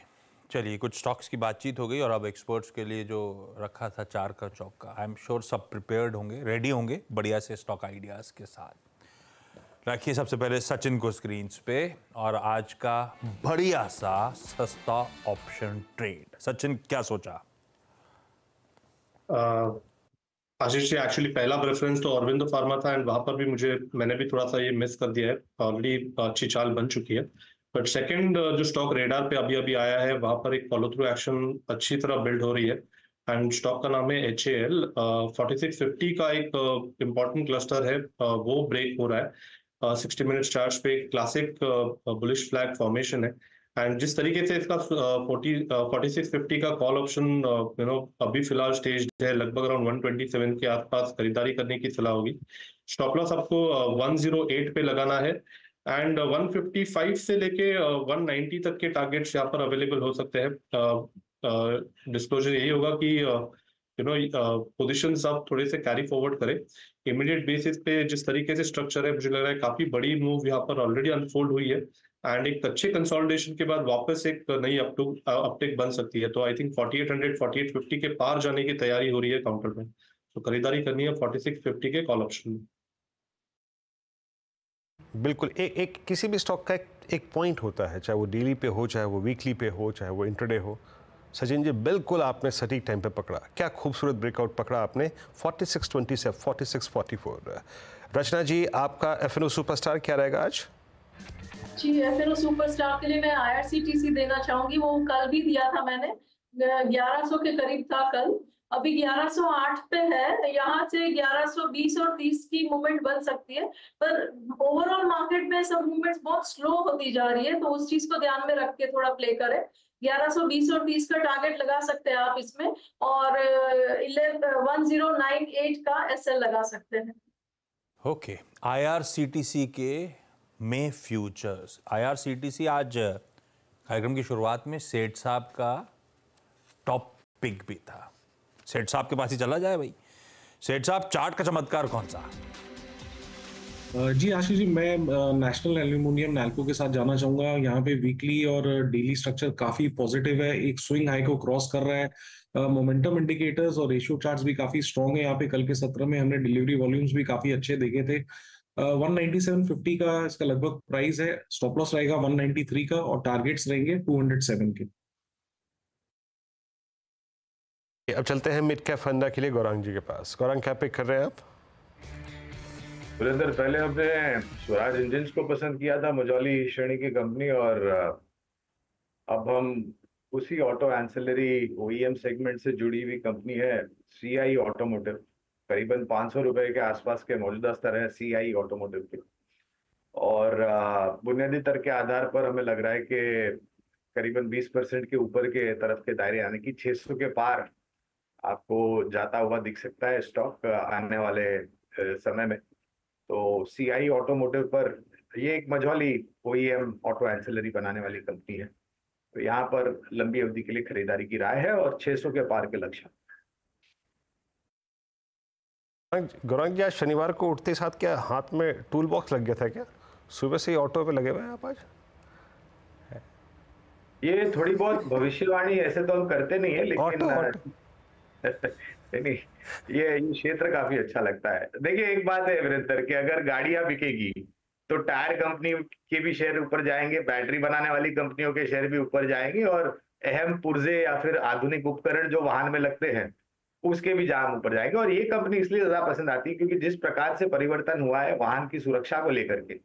चलिए, कुछ स्टॉक्स की बातचीत हो गई, और अब एक्सपर्ट्स के लिए जो रखा था चार का चौका, आई एम श्योर सब प्रिपेयर्ड होंगे, रेडी होंगे बढ़िया से स्टॉक आइडियाज के साथ। रखिए सबसे पहले सचिन को स्क्रीन्स पे, और आज का बढ़िया सा सस्ता ऑप्शन ट्रेड। सचिन क्या सोचा? आशीष जी, एक्चुअली पहला प्रेफरेंस तो अरविंदो फार्मा था, एंड वहां पर भी मैंने भी थोड़ा सा ये मिस कर दिया है। ऑलरेडी अच्छी चाल बन चुकी है, बट सेकंड जो स्टॉक रेडार पे अभी अभी आया है, वहां पर एक फॉलो थ्रू एक्शन अच्छी तरह बिल्ड हो रही है। एंड स्टॉक का नाम है HAL। 4650 का एक इम्पॉर्टेंट क्लस्टर है, वो ब्रेक हो रहा है 60 मिनट चार्ज पे। क्लासिक बुलिश फ्लैग फॉर्मेशन है एंड जिस तरीके से इसका 4650 का कॉल ऑप्शन अभी फिलहाल स्टेज है, लगभग अराउंड 127 के आसपास खरीदारी करने की सलाह होगी। स्टॉप लॉस आपको 108 पे लगाना है एंड 155 से लेके 190 तक के टारगेट्स यहाँ पर अवेलेबल हो सकते हैं। डिस्क्लोजर यही होगा कि पोजीशंस आप थोड़े से कैरी फॉरवर्ड करें इमीडिएट बेसिस पे। जिस तरीके से स्ट्रक्चर है, मुझे लग रहा है काफी बड़ी मूव यहाँ पर ऑलरेडी अनफोल्ड हुई है एंड एक अच्छे कंसोलिडेशन के बाद वापस एक नई अपटेक बन सकती है। तो आई थिंक 4800 4850 के पार जाने की तैयारी हो रही है काउंटर में, तो खरीदारी करनी है 4650 के कॉल ऑप्शन में। बिल्कुल। एक किसी भी स्टॉक का एक पॉइंट होता है, चाहे वो डेली पे हो, चाहे वो वीकली पे हो, चाहे वो इंट्राडे हो। सचिन जी, बिल्कुल आपने सटीक टाइम पे पकड़ा। क्या खूबसूरत ब्रेकआउट पकड़ा आपने 4620 से 4644। रचना जी, आपका FNO सुपरस्टार क्या रहेगा आज? जी, FNO सुपरस्टार के लिए मैं IRCTC देना चाहूंगी। वो कल भी दिया था मैंने, 1100 के करीब था कल, अभी 1108 पे है। यहाँ से 1120 और 30 की मूवमेंट बन सकती है, पर ओवरऑल मार्केट में सब मूवमेंट्स बहुत स्लो होती जा रही है, तो उस चीज को ध्यान में रख के थोड़ा प्ले करें। 1120 और 30 का टारगेट लगा सकते हैं आप इसमें, और 1098 का SL लगा सकते हैं। ओके, IRCTC के में फ्यूचर्स। IRCTC आज कार्यक्रम की शुरुआत में सेठ साहब का टॉप पिक भी था। सेठ साहब के पास ही चला जाए भाई। सेठ साहब, चार्ट का चमत्कार कौन सा? जी आशीष जी, मैं नेशनल एल्यूमिनियम नैल्को के साथ जाना चाहूंगा। यहाँ पे वीकली और डेली स्ट्रक्चर काफी पॉजिटिव है, एक स्विंग हाई को क्रॉस कर रहा है। मोमेंटम इंडिकेटर्स और रेशियो चार्ट्स भी काफी स्ट्रॉन्ग है। यहाँ पे कल के सत्र में हमने डिलीवरी वॉल्यूम्स भी काफी अच्छे देखे थे। 197.50 का इसका लगभग प्राइस है। स्टॉप लॉस रहेगा 193 का और टारगेट्स रहेंगे 207 के। अब चलते हैं मिड कैप फंडा के लिए गौरांग जी के पास। गौरांग, क्या पिक कर रहे हैं आप? सुरेंद्र, पहले हमने स्वराज इंजिन्स को पसंद किया था, मझौली श्रेणी की कंपनी, और अब हम उसी ऑटो एंसिलरी OEM सेगमेंट से जुड़ी हुई कंपनी है CI ऑटोमोटिव। करीबन 500 रुपए के आसपास के मौजूदा स्तर है CI ऑटोमोटिव के, और बुनियादी दर के आधार पर हमें लग रहा है कि करीबन 20% के ऊपर के तरफ के दायरे, यानी कि 600 के पार आपको जाता हुआ दिख सकता है स्टॉक आने वाले समय में। तो CI ऑटोमोटिव पर, ये एक मझौली OEM ऑटो एंसिलरी बनाने वाली कंपनी है, तो यहाँ पर लंबी अवधि के लिए खरीदारी की राय है और 600 के पार के लक्ष्य। गौरांग जी, आज शनिवार को उठते साथ क्या हाथ में टूल बॉक्स लग गया था क्या? सुबह से ही ऑटो पे लगे हुए हैं आप आज? ये थोड़ी बहुत भविष्यवाणी ऐसे तो हम करते नहीं है, लेकिन नहीं, ये क्षेत्र काफी अच्छा लगता है। देखिए, एक बात है वीरेंद्र, कि अगर गाड़ियां बिकेगी तो टायर कंपनी के भी शेयर ऊपर जाएंगे, बैटरी बनाने वाली कंपनियों के शेयर भी ऊपर जाएंगे, और अहम पुर्जे या फिर आधुनिक उपकरण जो वाहन में लगते हैं उसके भी दाम ऊपर जाएंगे। और ये कंपनी इसलिए ज्यादा पसंद आती है क्योंकि जिस प्रकार से परिवर्तन हुआ है वाहन की सुरक्षा को लेकर के,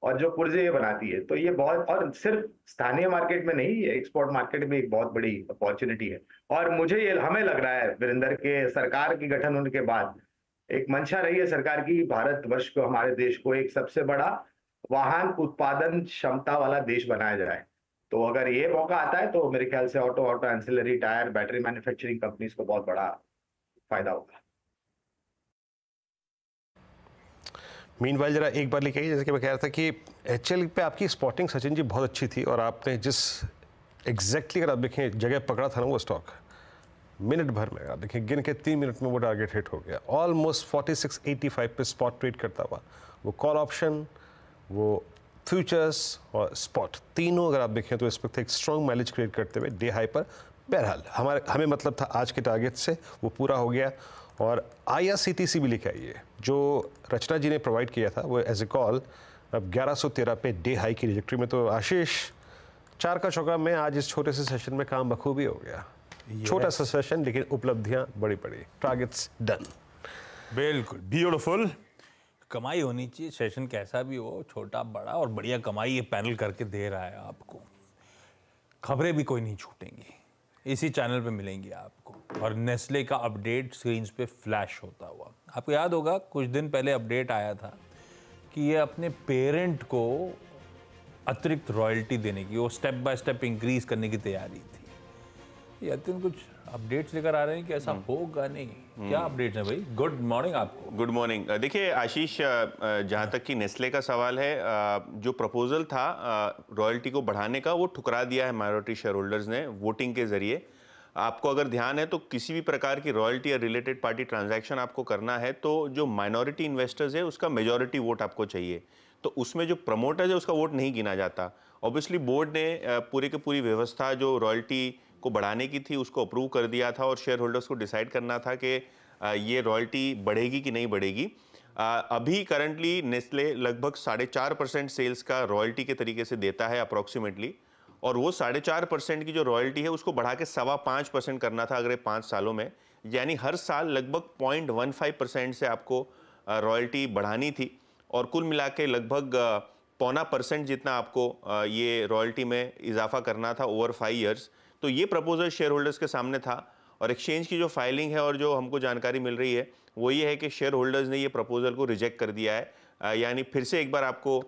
और जो पुर्जे ये बनाती है, तो ये बहुत, और सिर्फ स्थानीय मार्केट में नहीं, एक्सपोर्ट मार्केट में एक बहुत बड़ी अपॉर्चुनिटी है। और हमें लग रहा है वीरेंद्र के सरकार की गठन होने के बाद एक मंशा रही है सरकार की, भारतवर्ष को, हमारे देश को एक सबसे बड़ा वाहन उत्पादन क्षमता वाला देश बनाया जाए। तो अगर ये मौका आता है तो मेरे ख्याल से auto ancillary, tyre, battery manufacturing companies को बहुत बड़ा फायदा होगा। मीनवाइल जरा एक बार लिखिए, जैसे कि मैं कह रहा था कि HL पे आपकी स्पॉटिंग सचिन जी बहुत अच्छी थी, और आपने जिस एग्जैक्टली अगर आप देखें जगह पकड़ा था ना वो स्टॉक, मिनट भर में आप देखें गिन के 3 मिनट में वो टारगेट हिट हो गया। ऑलमोस्ट 4685 पे स्पॉट ट्रेड करता हुआ, वो कॉल ऑप्शन, वो फ्यूचर्स और स्पॉट तीनों अगर आप देखें तो इस वक्त एक स्ट्रॉन्ग माइलेज क्रिएट करते हुए डे हाई पर। बहरहाल हमें मतलब था आज के टारगेट से, वो पूरा हो गया। और IRCTC भी लिखा है, ये जो रचना जी ने प्रोवाइड किया था वो एज ए कॉल, अब 1113 पे डे हाई की ट्रैजेक्टरी में। तो आशीष, 4 का चौका में आज इस छोटे से सेशन में काम बखूबी हो गया। छोटा सा सेशन लेकिन उपलब्धियां बड़ी बड़ी, टारगेट्स डन। बिल्कुल ब्यूटीफुल। कमाई होनी चाहिए, सेशन कैसा भी हो, छोटा बड़ा, और बढ़िया कमाई ये पैनल करके दे रहा है आपको। खबरें भी कोई नहीं छूटेंगी, इसी चैनल पे मिलेंगी आपको, और नेस्ले का अपडेट स्क्रीन्स पे फ्लैश होता हुआ। आपको याद होगा कुछ दिन पहले अपडेट आया था कि ये अपने पेरेंट को अतिरिक्त रॉयल्टी देने की, वो स्टेप बाय स्टेप इंक्रीज करने की तैयारी थी। ये अत्यंत कुछ अपडेट्स लेकर आ रहे हैं कि ऐसा होगा नहीं। क्या अपडेट्स हैं भाई? गुड मॉर्निंग आपको। Good morning. देखिए आशीष, जहाँ तक कि नेस्ले का सवाल है, जो प्रपोजल था रॉयल्टी को बढ़ाने का, वो ठुकरा दिया है माइनॉरिटी शेयर होल्डर्स ने वोटिंग के जरिए। आपको अगर ध्यान है तो किसी भी प्रकार की रॉयल्टी या रिलेटेड पार्टी ट्रांजैक्शन आपको करना है तो जो माइनॉरिटी इन्वेस्टर्स है उसका मेजॉरिटी वोट आपको चाहिए। तो उसमें जो प्रमोटर्स है उसका वोट नहीं गिना जाता। ऑब्वियसली बोर्ड ने पूरी की पूरी व्यवस्था जो रॉयल्टी को बढ़ाने की थी उसको अप्रूव कर दिया था, और शेयर होल्डर्स को डिसाइड करना था कि ये रॉयल्टी बढ़ेगी कि नहीं बढ़ेगी। अभी करंटली नेस्ले लगभग 4.5% सेल्स का रॉयल्टी के तरीके से देता है अप्रॉक्सीमेटली, और वो 4.5% की जो रॉयल्टी है उसको बढ़ा के 5.25% करना था अगले 5 सालों में। यानी हर साल लगभग 0.15% से आपको रॉयल्टी बढ़ानी थी, और कुल मिला के लगभग 0.25% जितना आपको ये रॉयल्टी में इजाफा करना था ओवर 5 ईयर्स। तो ये प्रपोजल शेयर होल्डर्स के सामने था, और एक्सचेंज की जो फाइलिंग है और जो हमको जानकारी मिल रही है वो ये है कि शेयर होल्डर्स ने ये प्रपोजल को रिजेक्ट कर दिया है। यानी फिर से एक बार आपको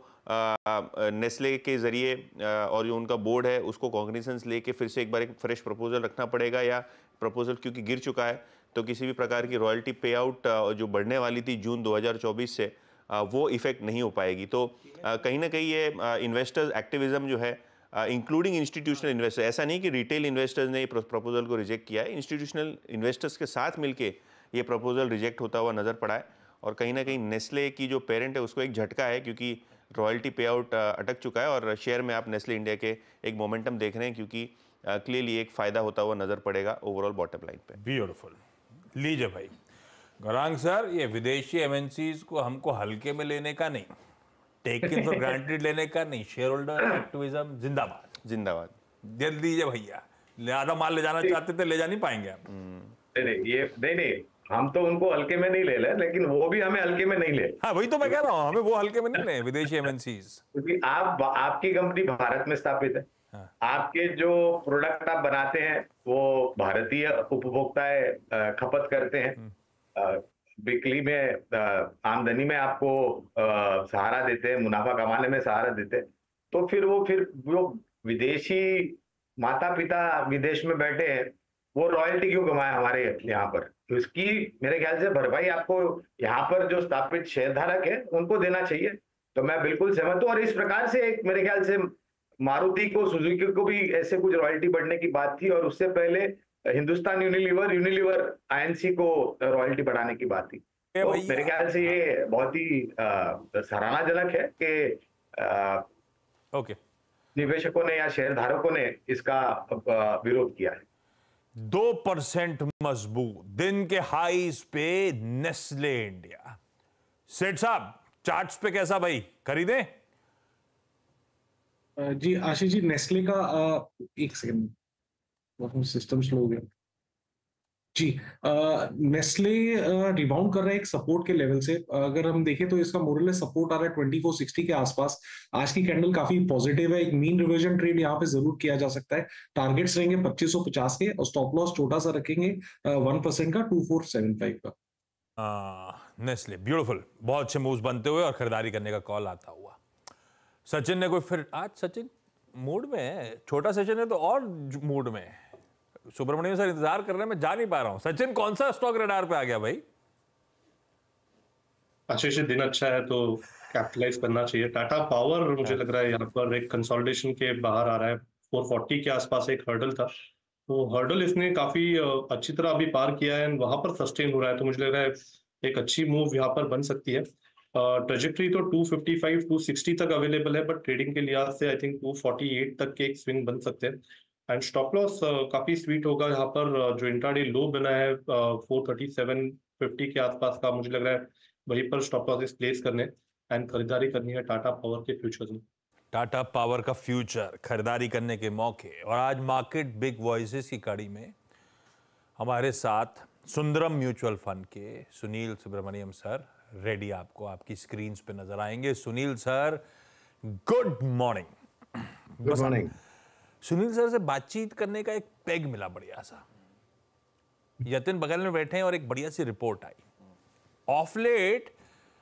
नेस्ले के ज़रिए और जो उनका बोर्ड है उसको कॉग्निजेंस लेके फिर से एक बार एक फ्रेश प्रपोजल रखना पड़ेगा, या प्रपोजल क्योंकि गिर चुका है तो किसी भी प्रकार की रॉयल्टी पे आउट जो बढ़ने वाली थी जून 2024 से वो इफेक्ट नहीं हो पाएगी। तो कहीं ना कहीं ये इन्वेस्टर्स एक्टिविज्म जो है, इंक्लूडिंग इंस्टीट्यूशनल इन्वेस्टर, ऐसा नहीं कि रिटेल इन्वेस्टर्स ने प्रपोजल को रिजेक्ट किया है, इंस्टीट्यूशनल इन्वेस्टर्स के साथ मिलके ये प्रपोजल रिजेक्ट होता हुआ नजर पड़ा है। और कहीं ना कहीं नेस्ले की जो पेरेंट है उसको एक झटका है, क्योंकि रॉयल्टी पे आउट अटक चुका है, और शेयर में आप नेस्ले इंडिया के एक मोमेंटम देख रहे हैं, क्योंकि क्लियरली एक फायदा होता हुआ नजर पड़ेगा ओवरऑल बॉटम लाइन पे। ब्यूटीफुल। लीजिए भाई गौरांग सर, ये विदेशी एमएनसीज को हमको हल्के में लेने का नहीं, टेकन फॉर ग्रांटेड लेने का नहीं, शेयर होल्डर एक्टिविज्म जिंदाबाद जिंदाबाद। दिल दीजिए भैया। आधा माल ले जाना चाहते थे, ले जा नहीं पाएंगे आप। नहीं, हम तो उनको हल्के में नहीं ले रहे, लेकिन वो भी हमें हल्के में नहीं ले। हाँ वही तो मैं कह रहा हूँ, हमें वो हल्के में नहीं ले विदेशी एमएनसीज। क्योंकि आपकी कंपनी भारत में स्थापित है। हाँ। आपके जो प्रोडक्ट आप बनाते हैं वो भारतीय उपभोक्ताएं खपत करते हैं, बिक्री में आमदनी में आपको सहारा देते हैं, मुनाफा कमाने में सहारा देते हैं। तो फिर वो विदेशी माता पिता विदेश में बैठे हैं, वो रॉयल्टी क्यों कमाए हमारे यहाँ पर? तो इसकी मेरे ख्याल से भरपाई आपको यहाँ पर जो स्थापित शेयरधारक है उनको देना चाहिए। तो मैं बिल्कुल सहमत हूँ, और इस प्रकार से एक मेरे ख्याल से मारुति को, सुजुकी को भी ऐसे कुछ रॉयल्टी बढ़ने की बात थी, और उससे पहले हिंदुस्तान यूनिलीवर आईएनसी को रॉयल्टी बढ़ाने की बात थी। तो मेरे ख्याल से ये बहुत ही सराहनाजनक है कि ओके निवेशकों ने या शेयरधारकों ने इसका विरोध किया है। 2% मजबूत दिन के हाईज पे नेस्ले इंडिया। सेठ साहब चार्ट्स पे कैसा भाई, खरीदें? जी आशीष जी, नेस्ले का एक सेकंड, सिस्टम स्लो हो गया जी। नेस्ले रिबाउंड कर रहा है एक सपोर्ट के लेवल से। अगर हम देखें तो इसका मोरलेस सपोर्ट आ रहा है 2460 के आसपास। आज की कैंडल काफी पॉजिटिव है, एक मीन रिवर्जन ट्रेड यहाँ पे जरूर किया जा सकता है। टारगेट्स रहेंगे 2550 के, और स्टॉप लॉस छोटा सा रखेंगे 1% का 2475 का। नेस्ले ब्यूटीफुल, बहुत अच्छे मूव्स बनते हुए और खरीदारी करने का कॉल आता हुआ। सचिन ने कोई फिर, आज सचिन मूड में है, छोटा सचिन है तो और मूड में है। सुब्रमण्यम सर इंतजार कर रहे हैं, मैं जा नहीं पा रहा हूं। सचिन कौन सा स्टॉक रडार पे आ गया भाई? आशीष दिन अच्छा है तो कैपिटलाइज करना चाहिए। टाटा पावर मुझे लग रहा है यहाँ पर एक कंसोलिडेशन के बाहर आ रहा है। 440 के आसपास एक हर्डल था, तो हर्डल इसने काफी अच्छी तरह अभी पार किया है, वहां पर सस्टेन हो रहा है। तो मुझे लग रहा है एक अच्छी मूव यहाँ पर बन सकती है। ट्रेजेक्टरी तो 255 260 तक अवेलेबल है, बट ट्रेडिंग के लिहाज से आई थिंक 248 तक के एक स्विंग बन सकते हैं। एंड स्टॉप लॉस काफी स्वीट होगा यहाँ पर। जो इंट्राडे लो बना है 437.50 के आसपास का, मुझे लग रहा है वहीं पर स्टॉप लॉस प्लेस करने एंड खरीदारी करनी है टाटा पावर के फ्यूचर्स में। टाटा पावर का फ्यूचर खरीदारी करने के मौके। और आज मार्केट बिग वॉइसेस की कड़ी में हमारे साथ सुंदरम म्यूचुअल फंड के सुनील सुब्रमण्यम सर रेडी आपको आपकी स्क्रीन पे नजर आएंगे। Sunil sir good morning. Good morning. Sunil sir से बातचीत करने का एक पेग मिला बढ़िया सा। यतिन बगल में बैठे हैं और एक बढ़िया सी रिपोर्ट आई। ऑफ लेट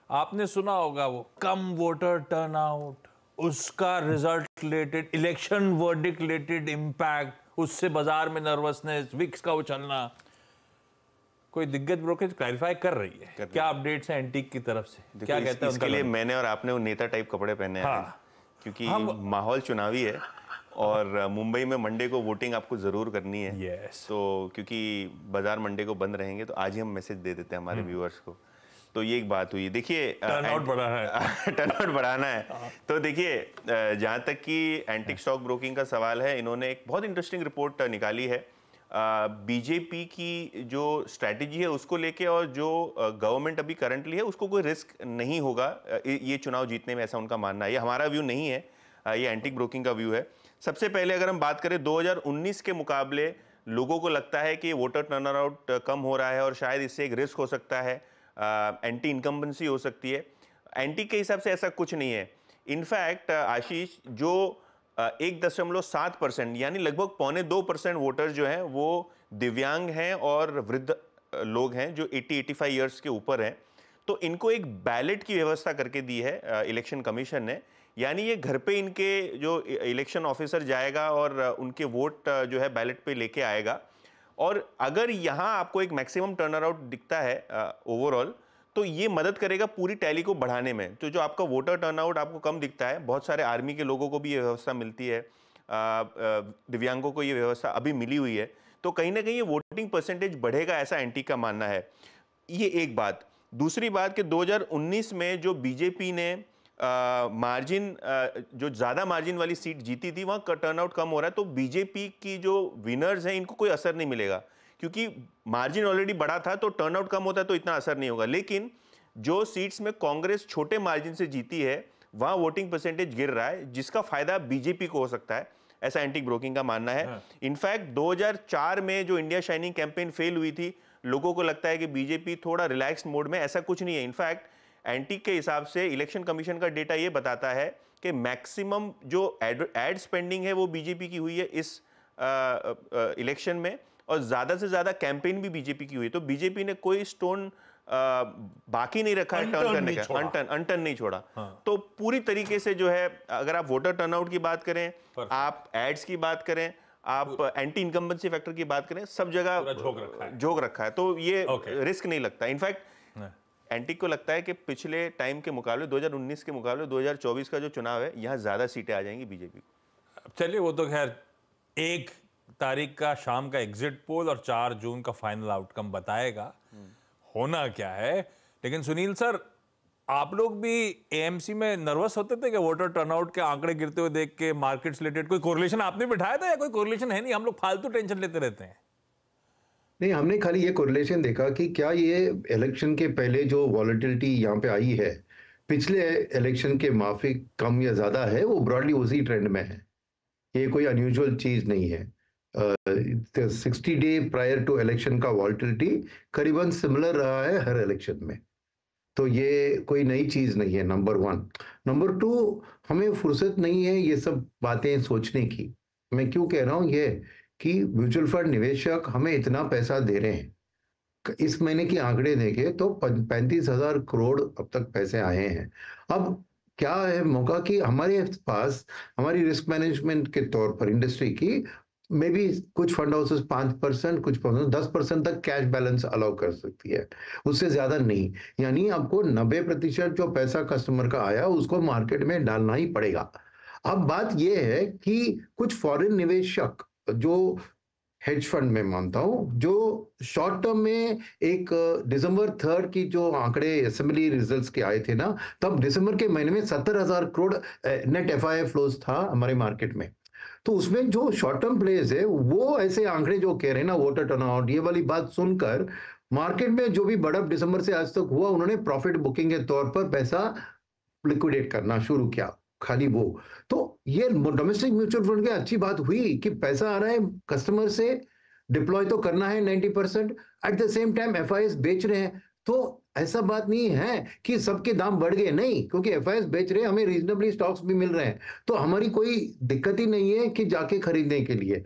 आपने सुना होगा वो कम वोटर टर्नआउट, उसका result related, election verdict related impact, उससे बाजार में नर्वसनेस, विक्स का उछलना। कोई दिग्गज ब्रोकरेज क्लैरिफाई कर रही है क्या अपडेट्स हैं एंटीक की तरफ से? क्या कहते हैं इसके लिए मैंने और आपने वो नेता टाइप कपड़े पहने हैं, क्योंकि माहौल चुनावी है और मुंबई में मंडे को वोटिंग आपको जरूर करनी है। तो क्योंकि बाजार मंडे को बंद रहेंगे तो आज ही हम मैसेज दे देते हैं हमारे व्यूअर्स को। तो ये एक बात हुई। देखिए टर्नआउट बढ़ाना है टर्नआउट बढ़ाना है। तो देखिए जहां तक कि एंटिक स्टॉक ब्रोकिंग का सवाल है, इन्होंने एक बहुत इंटरेस्टिंग रिपोर्ट निकाली है बीजेपी की जो स्ट्रैटेजी है उसको लेके, और जो गवर्नमेंट अभी करंटली है उसको कोई रिस्क नहीं होगा ये चुनाव जीतने में, ऐसा उनका मानना है। ये हमारा व्यू नहीं है, ये एंटिक ब्रोकिंग का व्यू है। सबसे पहले अगर हम बात करें 2019 के मुकाबले लोगों को लगता है कि वोटर टर्नआउट कम हो रहा है और शायद इससे एक रिस्क हो सकता है, एंटी इनकम्बेंसी हो सकती है। एंटी के हिसाब से ऐसा कुछ नहीं है। इनफैक्ट आशीष, जो 1.7% यानी लगभग 1.25% वोटर जो हैं वो दिव्यांग हैं और वृद्ध लोग हैं जो 80-85 ईयर्स के ऊपर हैं। तो इनको एक बैलेट की व्यवस्था करके दी है इलेक्शन कमीशन ने, यानी ये घर पे इनके जो इलेक्शन ऑफिसर जाएगा और उनके वोट जो है बैलेट पे लेके आएगा। और अगर यहाँ आपको एक मैक्सिमम टर्नआउट दिखता है ओवरऑल, तो ये मदद करेगा पूरी टैली को बढ़ाने में। तो जो आपका वोटर टर्नआउट आपको कम दिखता है, बहुत सारे आर्मी के लोगों को भी ये व्यवस्था मिलती है, दिव्यांगों को ये व्यवस्था अभी मिली हुई है, तो कहीं ना कहीं ये वोटिंग परसेंटेज बढ़ेगा, ऐसा एंटी का मानना है। ये एक बात। दूसरी बात कि 2019 में जो बीजेपी ने मार्जिन जो ज़्यादा मार्जिन वाली सीट जीती थी, वहाँ टर्नआउट कम हो रहा है, तो बीजेपी की जो विनर्स हैं इनको कोई असर नहीं मिलेगा, क्योंकि मार्जिन ऑलरेडी बड़ा था, तो टर्नआउट कम होता है तो इतना असर नहीं होगा। लेकिन जो सीट्स में कांग्रेस छोटे मार्जिन से जीती है वहां वोटिंग परसेंटेज गिर रहा है, जिसका फायदा बीजेपी को हो सकता है, ऐसा एंटिक ब्रोकिंग का मानना है। इनफैक्ट 2004 में जो इंडिया शाइनिंग कैंपेन फेल हुई थी, लोगों को लगता है कि बीजेपी थोड़ा रिलैक्स मोड में, ऐसा कुछ नहीं है। इनफैक्ट एंटिक के हिसाब से इलेक्शन कमीशन का डेटा ये बताता है कि मैक्सिमम जो एड स्पेंडिंग है वो बीजेपी की हुई है इस इलेक्शन में, और ज्यादा से ज्यादा कैंपेन भी बीजेपी की हुई। तो बीजेपी ने कोई स्टोन बाकी नहीं रखा है टर्न करने का, अनटर्न नहीं छोड़ा। तो पूरी तरीके से जो है, अगर आप वोटर टर्नआउट की बात करें, आप एड्स की बात करें, आप एंटी इनकम्बेंसी फैक्टर की बात करें, सब जगह झोंक रखा है। तो ये रिस्क नहीं लगता। इनफैक्ट एंटी को लगता है कि पिछले टाइम के मुकाबले 2019 के मुकाबले 2024 का जो चुनाव है, यहाँ ज्यादा सीटें आ जाएंगी बीजेपी को। चलिए, वो तो खैर 1 तारीख का शाम का एग्जिट पोल और 4 जून का फाइनल आउटकम बताएगा होना क्या है। लेकिन सुनील सर, आप लोग भी एएमसी में नर्वस होते थे कि वोटर टर्नआउट के आंकड़े गिरते हुए देख के, मार्केट्स रिलेटेड कोई कोरिलेशन आपने बिठाया था या कोई कोरिलेशन है नहीं, हम लोग फालतू टेंशन लेते रहते हैं? नहीं, हमने खाली ये कोरिलेशन देखा कि क्या ये इलेक्शन के पहले जो वॉलेटिलिटी यहाँ पे आई है पिछले इलेक्शन के माफिक कम या ज्यादा है, वो ब्रॉडली उसी ट्रेंड में है। ये कोई अनयूजुअल चीज नहीं है। 60 डे प्रायर टू इलेक्शन का वॉलेटिलिटी करीबन सिमिलर रहा है हर इलेक्शन में, तो ये कोई नई चीज नहीं है, नंबर 1। नंबर 2, हमें फुर्सत नहीं है ये सब बातें सोचने की। मैं क्यों कह रहा हूँ ये कि म्यूचुअल फंड निवेशक हमें इतना पैसा दे रहे हैं, इस महीने की आंकड़े देखे तो 35,000 करोड़ अब तक पैसे आए हैं। अब क्या है मौका कि हमारे पास हमारी रिस्क मैनेजमेंट के तौर पर इंडस्ट्री की मे बी कुछ फंड हाउसेस 5%, कुछ 10% तक कैश बैलेंस अलाउ कर सकती है, उससे ज्यादा नहीं। यानी आपको 90% जो पैसा कस्टमर का आया उसको मार्केट में डालना ही पड़ेगा। अब बात यह है कि कुछ फॉरेन निवेशक जो हेज फंड में मानता हूं, जो शॉर्ट टर्म में एक दिसंबर 3 की जो आंकड़े असेंबली रिजल्ट्स के आए थे ना, तब दिसंबर के महीने में 70,000 करोड़ नेट एफआई फ्लोज था हमारे मार्केट में। तो उसमें जो शॉर्ट टर्म प्लेयर्स है वो ऐसे आंकड़े जो कह रहे हैं ना वोटर टर्नआउट, ये वाली बात सुनकर मार्केट में जो भी बढ़त दिसंबर से आज तक हुआ, उन्होंने प्रॉफिट बुकिंग के तौर पर पैसा लिक्विडेट करना शुरू किया, खाली वो। तो ये डोमेस्टिक म्यूचुअल फंड की अच्छी बात हुई कि पैसा आ रहा है कस्टमर से, डिप्लॉय तो करना है 90%, at the same time FIS बेच रहे हैं, तो ऐसा बात नहीं है कि सबके दाम बढ़ गए, नहीं, क्योंकि एफआईएस बेच रहे हैं, हमें रीजनेबली स्टॉक्स भी मिल रहे हैं, तो हमारी कोई दिक्कत ही नहीं है कि जाके खरीदने के लिए।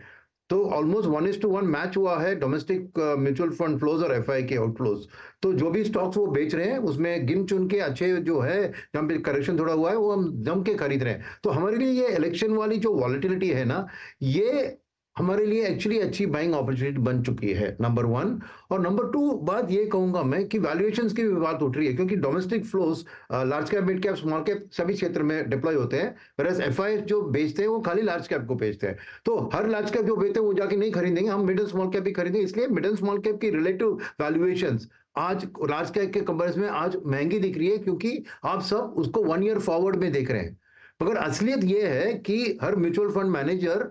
तो ऑलमोस्ट 1:1 मैच हुआ है डोमेस्टिक म्यूचुअल फंड फ्लोज और एफआई के आउटफ्लोज। तो जो भी स्टॉक्स वो बेच रहे हैं उसमें गिन चुन के अच्छे जो है, जहां पे करेक्शन थोड़ा हुआ है, वो हम जम के खरीद रहे हैं। तो हमारे लिए ये इलेक्शन वाली जो वॉलेटिलिटी है ना, ये हमारे लिए एक्चुअली अच्छी बाइंग अपॉर्चुनिटी बन चुकी है, नंबर 1। और नंबर 2 बात ये कहूंगा मैं कि वैल्यूएशंस की भी बात उठ रही है, क्योंकि domestic flows large cap, mid cap, small cap सभी क्षेत्र में डिप्लॉय होते हैं, वरस एफआई जो बेचते हैं वो खाली लार्ज कैप को बेचते हैं। तो हर लार्ज कैप जो बेचते हैं वो जाके नहीं खरीदेंगे, हम मिड एंड स्मॉल कैप भी खरीदेंगे। इसलिए मिड एंड स्मॉल कैप की रिलेटिव वैल्यूएशंस आज लार्ज कैप के कंपेरिजन में आज महंगी दिख रही है, क्योंकि आप सब उसको 1 ईयर फॉरवर्ड में देख रहे हैं। मगर असलियत ये है कि हर mutual fund manager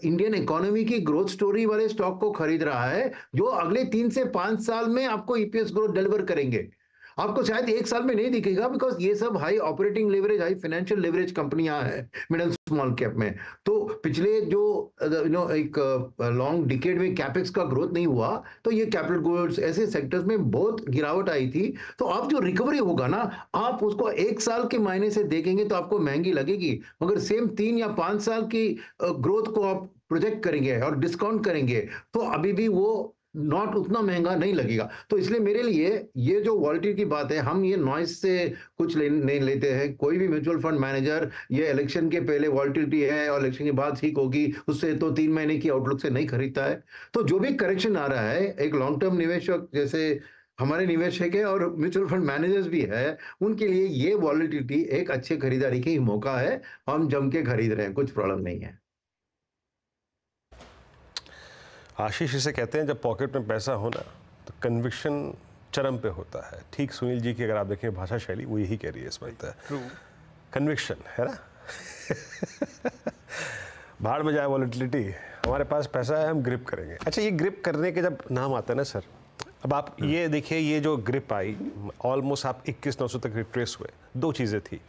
Indian economy की ग्रोथ स्टोरी वाले स्टॉक को खरीद रहा है, जो अगले 3 से 5 साल में आपको ईपीएस ग्रोथ डिलीवर करेंगे। आपको शायद 1 साल में नहीं दिखेगा, बिकॉज ये सब high operating leverage, high financial leverage कंपनियां हैं मिड एंड स्मॉल कैप में। तो पिछले जो एक लॉन्ग डिकेड में कैपेक्स का ग्रोथ नहीं हुआ, तो ये कैपिटल गुड्स ऐसे सेक्टर्स में बहुत गिरावट आई थी। तो आप जो रिकवरी होगा ना, आप उसको 1 साल के मायने से देखेंगे तो आपको महंगी लगेगी, मगर सेम 3 या 5 साल की ग्रोथ को आप प्रोजेक्ट करेंगे और डिस्काउंट करेंगे तो अभी भी वो नॉट उतना महंगा नहीं लगेगा। तो इसलिए मेरे लिए ये जो वॉलेटिलिटी की बात है, हम ये नॉइस से कुछ नहीं लेते हैं। कोई भी म्यूचुअल फंड मैनेजर ये इलेक्शन के पहले वॉलेटिलिटी है और इलेक्शन के बाद ठीक होगी उससे तो 3 महीने की आउटलुक से नहीं खरीदता है। तो जो भी करेक्शन आ रहा है, एक लॉन्ग टर्म निवेशक जैसे हमारे निवेशक है और म्यूचुअल फंड मैनेजर्स भी है, उनके लिए ये वॉलेटिलिटी एक अच्छे खरीदारी की मौका है। हम जम के खरीद रहे हैं, कुछ प्रॉब्लम नहीं है। आशीष इसे कहते हैं जब पॉकेट में पैसा होना तो कन्विक्शन चरम पे होता है। ठीक सुनील जी की अगर आप देखें भाषा शैली, वो यही कह रही है इस वक्त, कन्विक्शन है ना। भाड़ में जाए वॉलेटिलिटी, हमारे पास पैसा है, हम ग्रिप करेंगे। अच्छा, ये ग्रिप करने के जब नाम आता है ना सर, अब आप ये देखिए, ये जो ग्रिप आई ऑलमोस्ट आप 21,900 तक रिट्रेस हुए। 2 चीज़ें थी,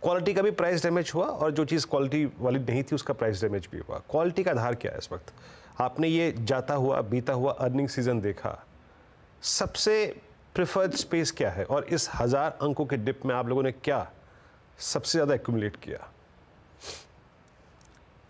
क्वालिटी का भी प्राइस डैमेज हुआ और जो चीज़ क्वालिटी वाली नहीं थी उसका प्राइस डैमेज भी हुआ। क्वालिटी का आधार क्या है इस वक्त? आपने ये जाता हुआ बीता हुआ अर्निंग सीजन देखा, सबसे प्रेफर्ड स्पेस क्या है और इस 1000 अंकों के डिप में आप लोगों ने क्या सबसे ज़्यादा एक्यूमुलेट किया?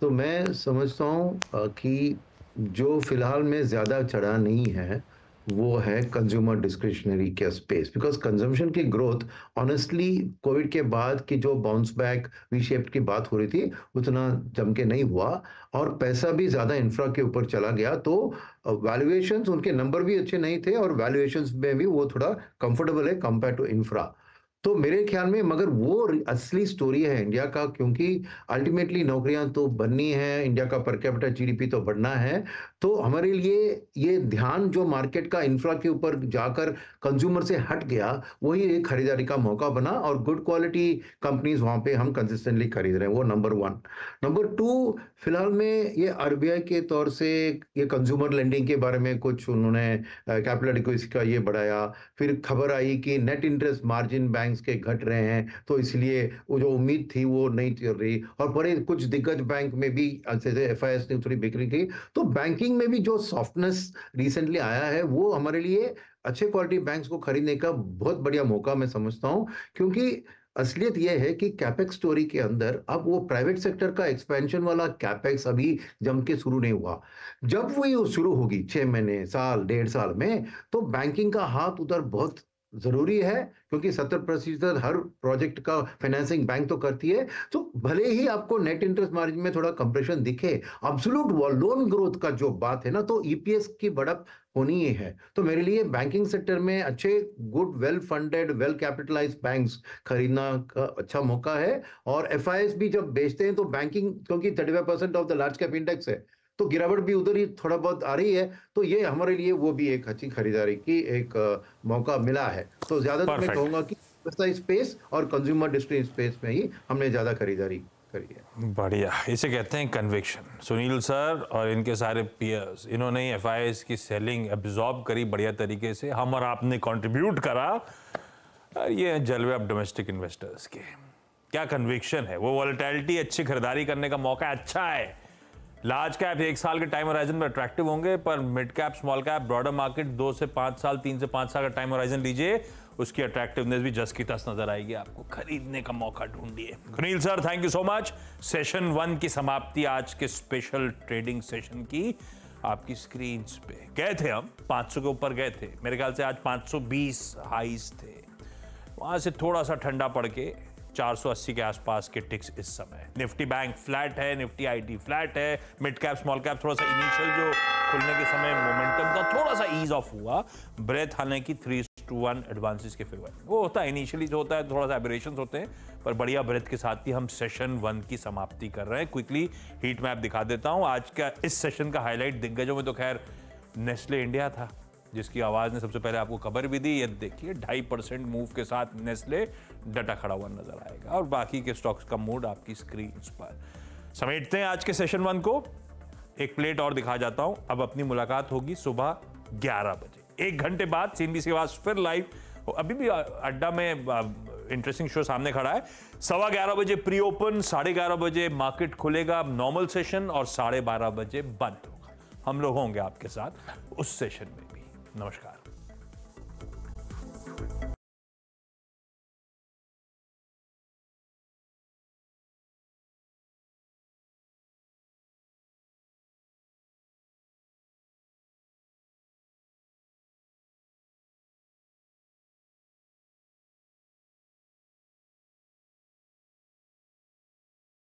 तो मैं समझता हूँ कि जो फिलहाल में ज़्यादा चढ़ा नहीं है वो है कंज्यूमर डिस्क्रिशनरी का स्पेस, बिकॉज कंजम्पशन की ग्रोथ ऑनेस्टली कोविड के बाद की जो बाउंस बैक वी शेप की बात हो रही थी उतना जम के नहीं हुआ और पैसा भी ज़्यादा इंफ्रा के ऊपर चला गया। तो वैल्यूएशंस उनके नंबर भी अच्छे नहीं थे और वैल्यूएशंस में भी वो थोड़ा कंफर्टेबल है कंपेयर टू इंफ्रा। तो मेरे ख्याल में मगर वो असली स्टोरी है इंडिया का, क्योंकि अल्टीमेटली नौकरियां तो बननी है, इंडिया का पर कैपिटा जीडीपी तो बढ़ना है। तो हमारे लिए ये ध्यान जो मार्केट का इंफ्रा के ऊपर जाकर कंज्यूमर से हट गया, वही एक खरीदारी का मौका बना और गुड क्वालिटी कंपनीज वहां पे हम कंसिस्टेंटली खरीद रहे हैं। वो नंबर 1। नंबर 2, फिलहाल में ये आरबीआई के तौर से ये कंज्यूमर लेंडिंग के बारे में कुछ उन्होंने कैपिटल एडिक्वेसी का ये बढ़ाया। फिर खबर आई कि नेट इंटरेस्ट मार्जिन बैंक के घट रहे हैं, तो इसलिए वो जो उम्मीद थी वो नहीं चल रही। और बड़े कुछ दिग्गज बैंक में भी जैसे एफआईएस ने थोड़ी बिक्री की। तो बैंकिंग में भी जो सॉफ्टनेस रिसेंटली आया है वो हमारे लिए अच्छे क्वालिटी बैंक्स को खरीदने का बहुत बढ़िया मौका मैं समझता हूं, क्योंकि असलियत यह है कि कैपेक्स स्टोरी के अंदर अब वो प्राइवेट सेक्टर का एक्सपेंशन वाला कैपेक्स अभी जम के शुरू नहीं हुआ। जब वो शुरू होगी 6 महीने, साल, 1.5 साल में, तो बैंकिंग का हाथ उधर बहुत जरूरी है, क्योंकि 70% हर प्रोजेक्ट का फाइनेंसिंग बैंक तो करती है। तो भले ही आपको नेट इंटरेस्ट मार्जिन में थोड़ा कंप्रेशन दिखे, एब्सोल्यूट लोन ग्रोथ का जो बात है ना, तो ईपीएस की बढ़त होनी ही है। तो मेरे लिए बैंकिंग सेक्टर में अच्छे good well funded well capitalised banks खरीदना का अच्छा मौका है। और एफआईएस भी जब बेचते हैं तो बैंकिंग, क्योंकि 35% of the large cap index है, तो गिरावट भी उधर ही थोड़ा बहुत आ रही है। तो ये हमारे लिए वो भी एक अच्छी खरीदारी की एक मौका मिला है। तो ज्यादातर मैं कहूंगा कि स्पेस और कंज्यूमर डिस्ट्रिक्ट स्पेस में ही हमने ज्यादा खरीदारी करी है। बढ़िया, इसे कहते हैं कन्विक्शन। सुनील सर और इनके सारे पीयर्स, इन्होंने एफआईएस की सेलिंग एब्जॉर्ब करी बढ़िया तरीके से, हम और आपने कंट्रीब्यूट करा। ये जलवे अब डोमेस्टिक इन्वेस्टर्स के क्या कन्विक्शन है, वो वॉलेटिलिटी अच्छी खरीदारी करने का मौका अच्छा है, लार्ज कैप 1 साल के टाइम होराइजन में अट्रैक्टिव होंगे, पर mid cap, small cap, broader market 2 से 5 साल, 3 से 5 साल का टाइम होराइजन लीजिए, उसकी अट्रैक्टिवनेस भी जस की तस नजर आएगी आपको। खरीदने का मौका ढूंढिए। Gunil sir, thank you so much. Session 1 की समाप्ति आज के स्पेशल ट्रेडिंग सेशन की आपकी स्क्रीन पे। गए थे हम 500 के ऊपर गए थे, मेरे ख्याल से आज 520 हाईज थे, वहां से थोड़ा सा ठंडा पड़ के 480 के आसपास के टिक्स इस समय। निफ्टी बैंक फ्लैट है, निफ्टी आईटी फ्लैट है, मिड कैप स्मॉल कैप थोड़ा सा इनिशियल जो खुलने के समय मोमेंटम था थोड़ा सा ईज ऑफ हुआ। ब्रेथ हालांकि 3:1 एडवांसेस के फेवर, वो होता है इनिशियली जो होता है, थोड़ा सा एबरेशंस होते हैं, पर बढ़िया ब्रेथ के साथ ही हम सेशन 1 की समाप्ति कर रहे हैं। क्विकली हीट मैप दिखा देता हूं। आज का इस सेशन का हाईलाइट दिग्गजों में तो खैर नेस्ले इंडिया था, जिसकी आवाज ने सबसे पहले आपको खबर भी दी। ये देखिए 2.5% मूव के साथ नेस्ले डटा खड़ा हुआ नजर आएगा, और बाकी के स्टॉक्स का मूड आपकी स्क्रीन पर। समेटते हैं आज के सेशन 1 को। एक प्लेट और दिखा जाता हूं। अब अपनी मुलाकात होगी सुबह 11 बजे, 1 घंटे बाद CNBC आवाज फिर लाइव। अभी भी अड्डा में इंटरेस्टिंग शो सामने खड़ा है। 11:15 बजे प्री ओपन, 11:30 बजे मार्केट खुलेगा नॉर्मल सेशन, और 12:30 बजे बंद होगा। हम लोग होंगे आपके साथ उस सेशन में भी। नमस्कार।